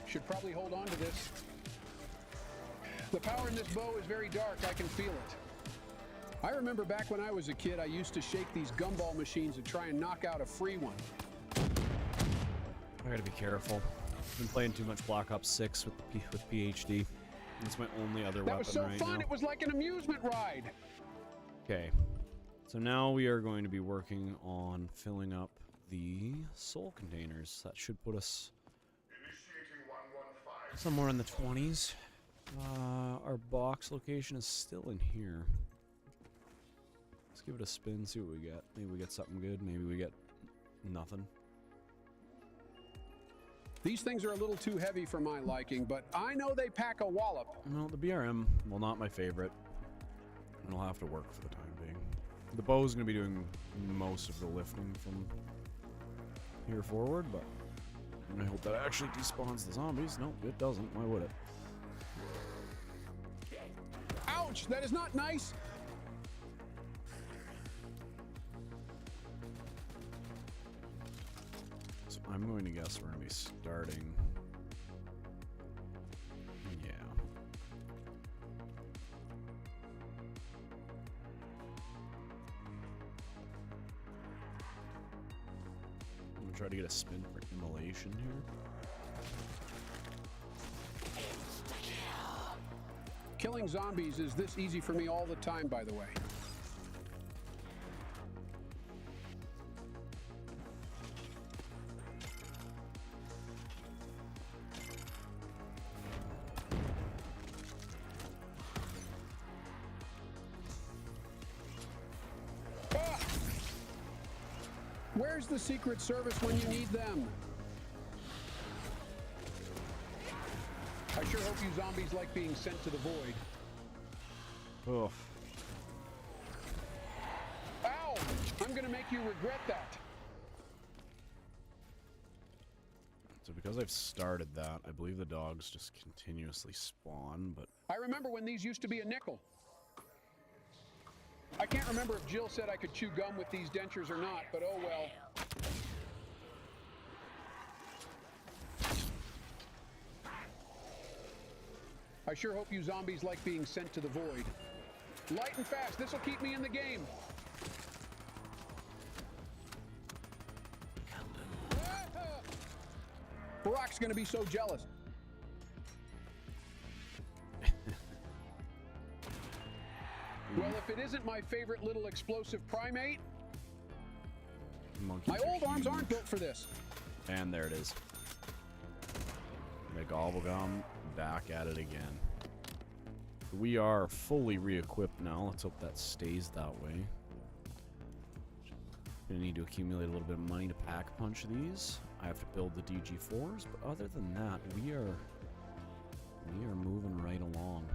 Should probably hold on to this. The power in this bow is very dark, I can feel it. I remember back when I was a kid, I used to shake these gumball machines to try and knock out a free one. I gotta be careful. I've been playing too much Black Ops 6 with PhD. That's my only other weapon That was so right fun, now. it was like an amusement ride. Okay, so now we are going to be working on filling up the soul containers. That should put us somewhere in the 20s. Our box location is still in here. Let's give it a spin, see what we get. Maybe we get something good, maybe we get nothing. These things are a little too heavy for my liking, but I know they pack a wallop. No, the BRM, well, not my favorite. And I'll have to work for the time being. The bow's going to be doing most of the lifting from here forward, but I hope that actually despawns the zombies. Nope, it doesn't. Why would it? Ouch! That is not nice! So I'm going to guess we're going to be starting... Yeah. I'm going to try to get a spin for immolation here. Killing zombies is this easy for me all the time, by the way. Ah! Where's the Secret Service when you need them? I sure hope you zombies like being sent to the void. Oh. Ow! I'm gonna make you regret that. So because I've started that, I believe the dogs just continuously spawn, but... I remember when these used to be a nickel. I can't remember if Jill said I could chew gum with these dentures or not, but oh well. I sure hope you zombies like being sent to the void. Light and fast, this'll keep me in the game. Barack's gonna be so jealous. Well, if it isn't my favorite little explosive primate, Monkeys my are old arms huge. aren't built for this. And there it is. The gobblegum back at it again. We are fully re-equipped now. Let's hope that stays that way. Gonna need to accumulate a little bit of money to pack punch these. I have to build the DG4s, but other than that, we are moving right along.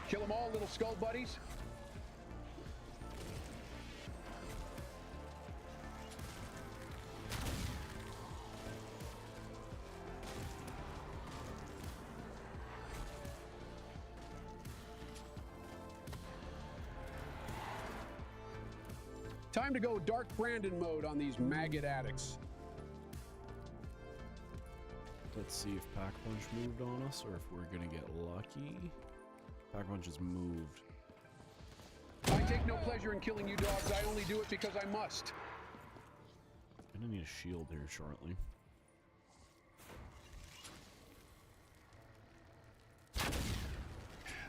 Kill them all, little skull buddies. Time to go Dark Brandon mode on these maggot addicts. Let's see if Pack Punch moved on us or if we're gonna get lucky. Pack Punch has moved. I take no pleasure in killing you dogs. I only do it because I must. Gonna need a shield here shortly.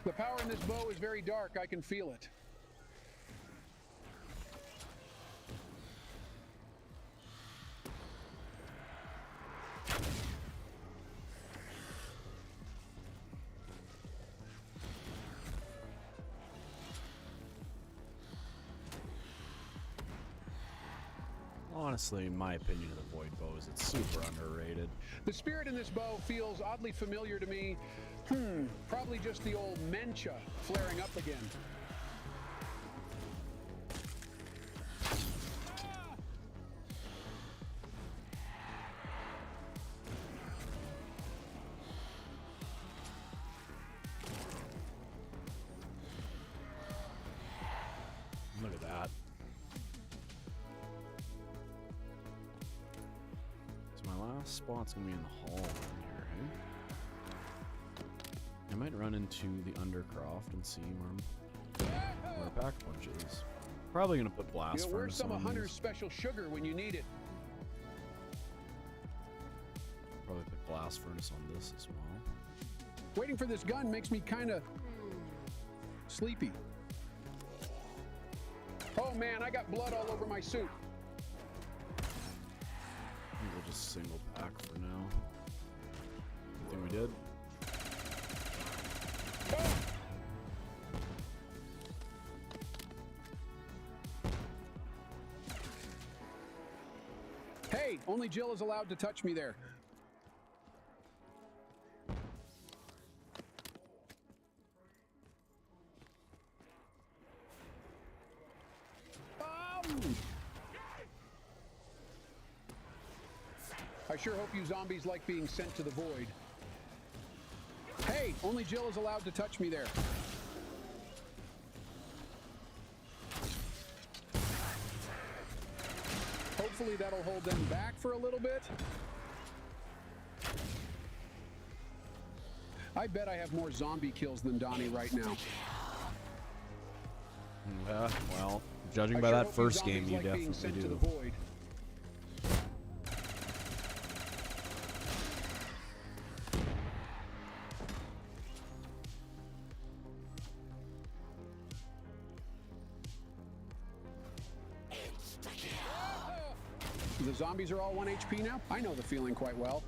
The power in this bow is very dark. I can feel it. Honestly, in my opinion of the Void Bow is it's super underrated. The spirit in this bow feels oddly familiar to me. Probably just the old Mencha flaring up again. Look at that. So my last spot's gonna be in the hall from here, hey? I might run into the Undercroft and see where Pack Punch is. Probably gonna put Blast You'll work Furnace some of on Hunter's these. special sugar when you need it. Probably put Blast Furnace on this as well. Waiting for this gun makes me kind of sleepy. Oh man, I got blood all over my suit. I think we'll just single pack for now. I think we did. Hey, only Jill is allowed to touch me there. I sure hope you zombies like being sent to the void. Hey, only Jill is allowed to touch me there. Hopefully that'll hold them back for a little bit. I bet I have more zombie kills than Donnie right now. Well, judging by that first game, you definitely do. The zombies are all 1 HP now? I know the feeling quite well.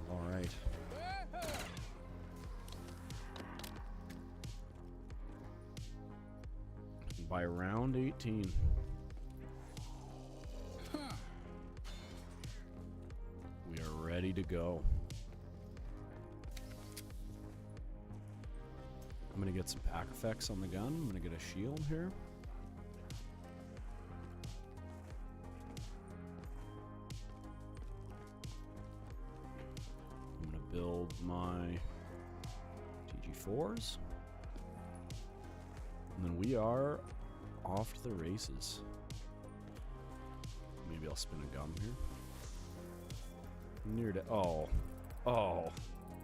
All right. By round 18. We are ready to go. I'm gonna get some pack effects on the gun. I'm gonna get a shield here. I'm gonna build my TG4s. And then we are off to the races. Maybe I'll spin a gun here. Near to oh.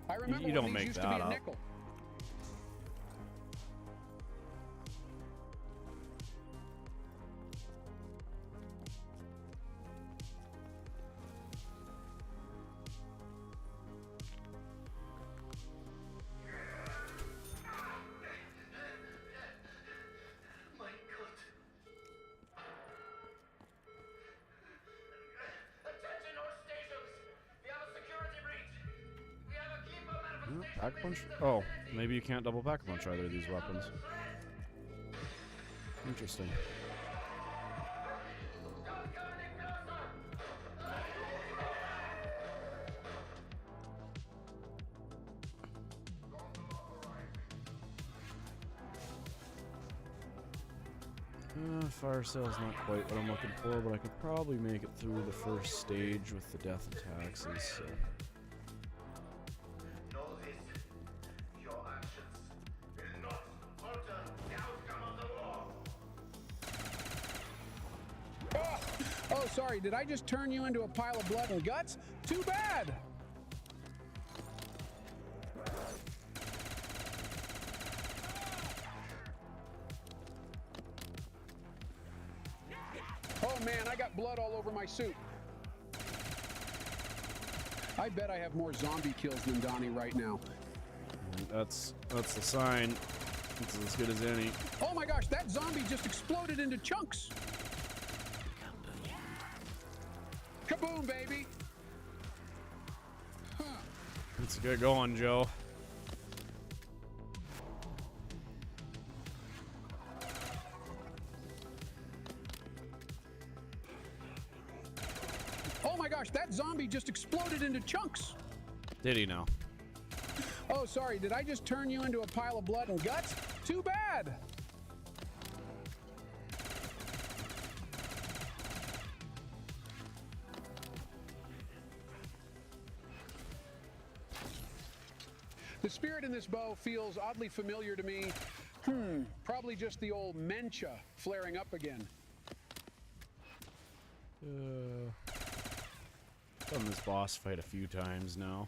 I remember you don't make that up. Nickel. Pack punch? Oh, maybe you can't double pack punch either of these weapons. Interesting. Fire sale's not quite what I'm looking for, but I could probably make it through the first stage with the death and taxes, so. Oh, sorry, did I just turn you into a pile of blood and guts? Too bad! Oh man, I got blood all over my suit. I bet I have more zombie kills than Donnie right now. That's the sign. It's as good as any. Oh my gosh, that zombie just exploded into chunks! Kaboom, baby! It's good going, Joe. Oh my gosh, that zombie just exploded into chunks! Did he now? Oh, sorry, did I just turn you into a pile of blood and guts? Too bad! The spirit in this bow feels oddly familiar to me. Probably just the old Mencha flaring up again. Done this boss fight a few times now.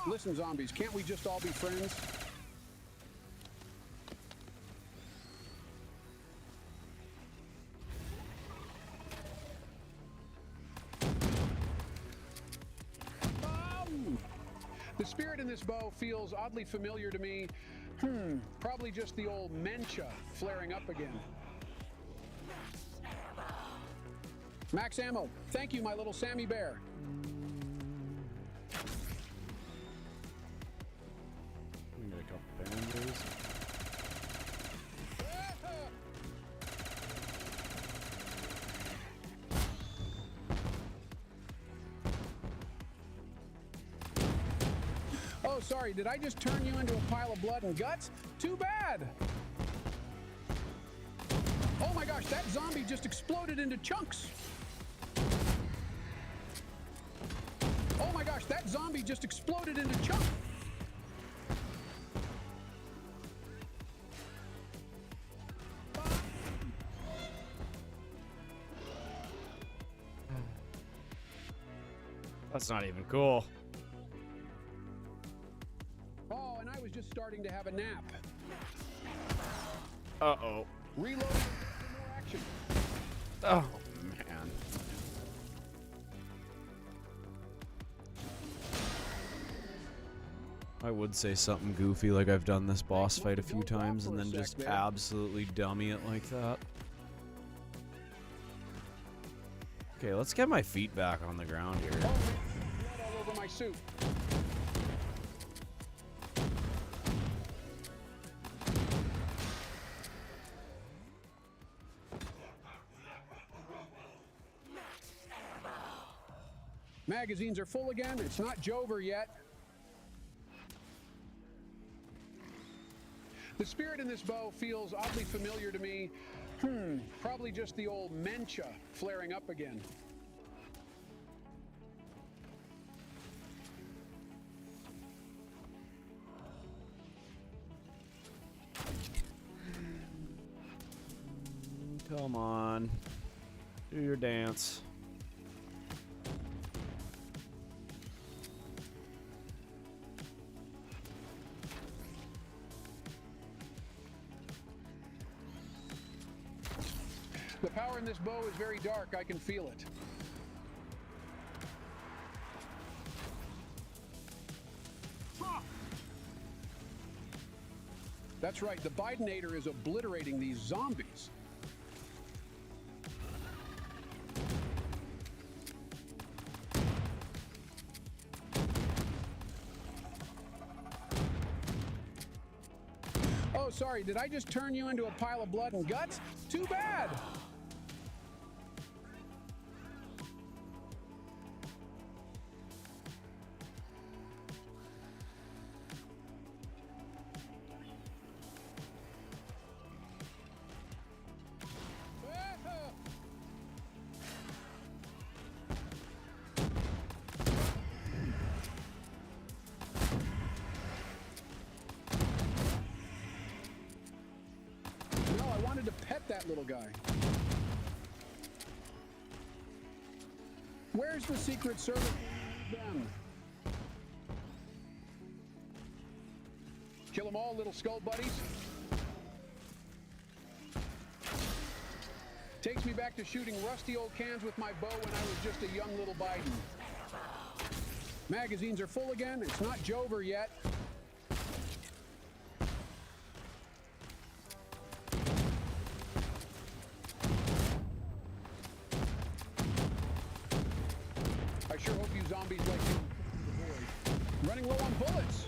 Listen, zombies, can't we just all be friends? The spirit in this bow feels oddly familiar to me. Probably just the old Mencha flaring up again. Max ammo. Thank you, my little Sammy Bear. We got a couple bandages. Oh, sorry, did I just turn you into a pile of blood and guts? Too bad! Oh my gosh, that zombie just exploded into chunks! Oh my gosh, that zombie just exploded into chunks! That's not even cool. Oh, and I was just starting to have a nap. Uh-oh. Reloading for more action. Oh, man. I would say something goofy like I've done this boss fight a few times and then just absolutely dummy it like that. Okay, let's get my feet back on the ground here. Oh, blood all over my suit. Magazines are full again. It's not Jover yet. The spirit in this bow feels oddly familiar to me. Probably just the old Mencha flaring up again. Come on. Do your dance. The power in this bow is very dark. I can feel it. That's right. The Bidenator is obliterating these zombies. Oh, sorry. Did I just turn you into a pile of blood and guts? Too bad. That little guy. Where's the Secret Service? Them. Kill them all, little skull buddies. Takes me back to shooting rusty old cans with my bow when I was just a young little Biden. Magazines are full again. It's not Jover yet. Zombies like you. Running low on bullets.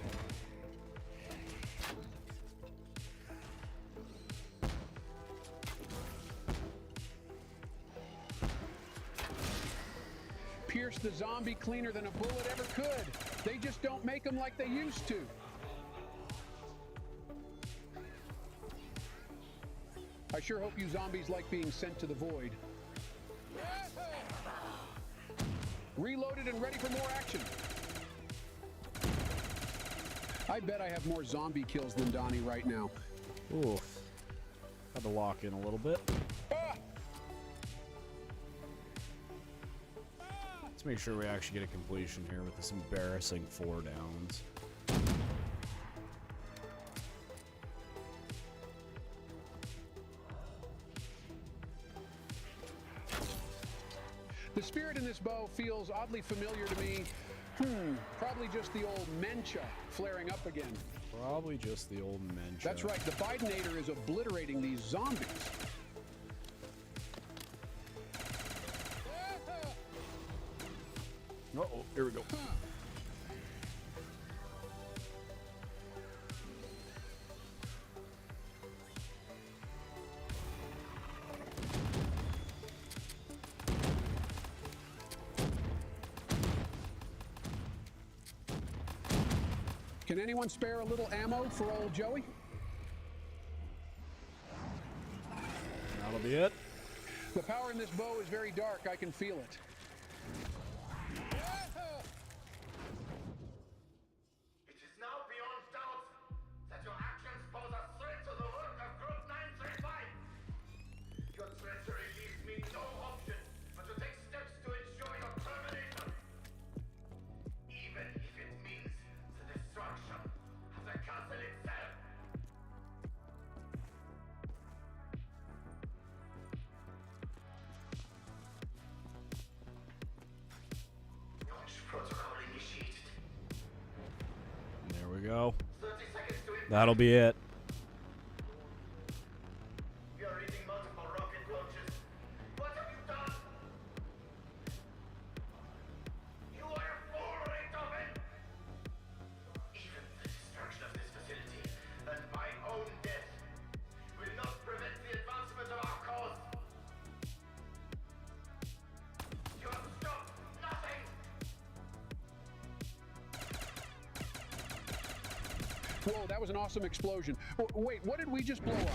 Pierce the zombie cleaner than a bullet ever could. They just don't make them like they used to. I sure hope you zombies like being sent to the void. Reloaded and ready for more action. I bet I have more zombie kills than Donnie right now. Oof. Had to lock in a little bit. Ah! Let's make sure we actually get a completion here with this embarrassing 4 downs. The spirit in this bow feels oddly familiar to me. Probably just the old Mencha flaring up again. Probably just the old Mencha. That's right. The Bidenator is obliterating these zombies. Uh-oh, here we go. Can anyone spare a little ammo for old Joey? That'll be it. The power in this bow is very dark. I can feel it. It is now beyond doubt that your actions pose a threat to the work of Group 935. Your treachery leaves me no option but to take steps to ensure your termination. Even if it means the destruction of the castle itself. Launch protocol initiated. There we go. 30 seconds to impact. That'll be it. We are reading multiple rocket launches. What have you done? You are a fool, Beethoven! Even the destruction of this facility and my own death will not prevent the advancement of our cause. You have stopped nothing! Whoa, that was an awesome explosion. Wait, what did we just blow up?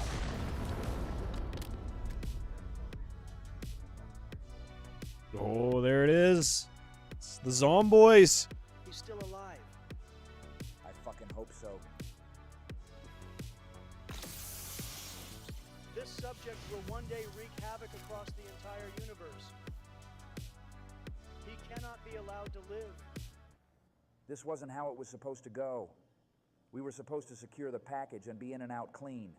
Oh, there it is. It's the Zomboys. He's still alive. I fucking hope so. This subject will one day wreak havoc across the entire universe. He cannot be allowed to live. This wasn't how it was supposed to go. We were supposed to secure the package and be in and out clean.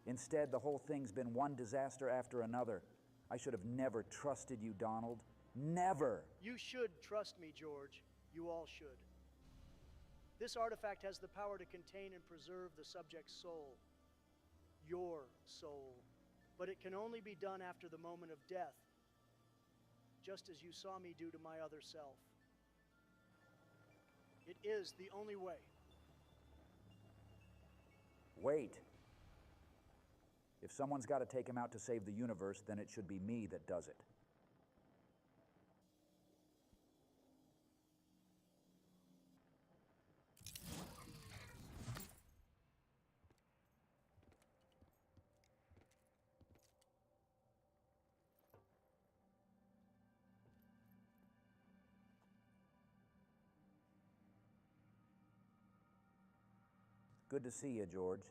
Instead, the whole thing's been one disaster after another. I should have never trusted you, Donald. Never! You should trust me, George. You all should. This artifact has the power to contain and preserve the subject's soul. Your soul. But it can only be done after the moment of death, just as you saw me do to my other self. It is the only way. Wait. If someone's got to take him out to save the universe, then it should be me that does it. Good to see you, George.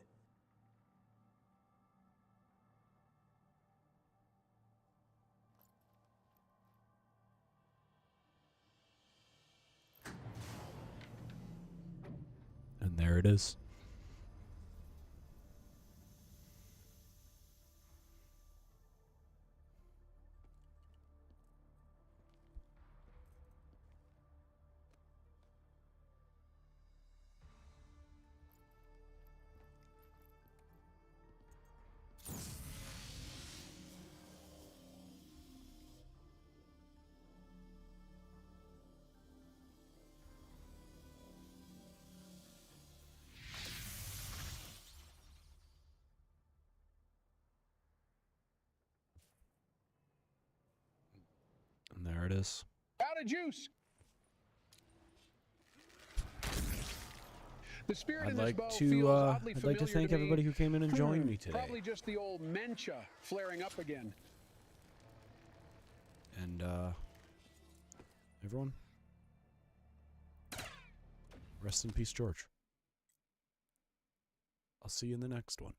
And there it is. And there it is. Out of juice! The spirit I'd in this like bow to feels oddly I'd like to familiar thank me. everybody who came in and joined me today. Probably just the old mentia flaring up again. And everyone, rest in peace, George. I'll see you in the next one.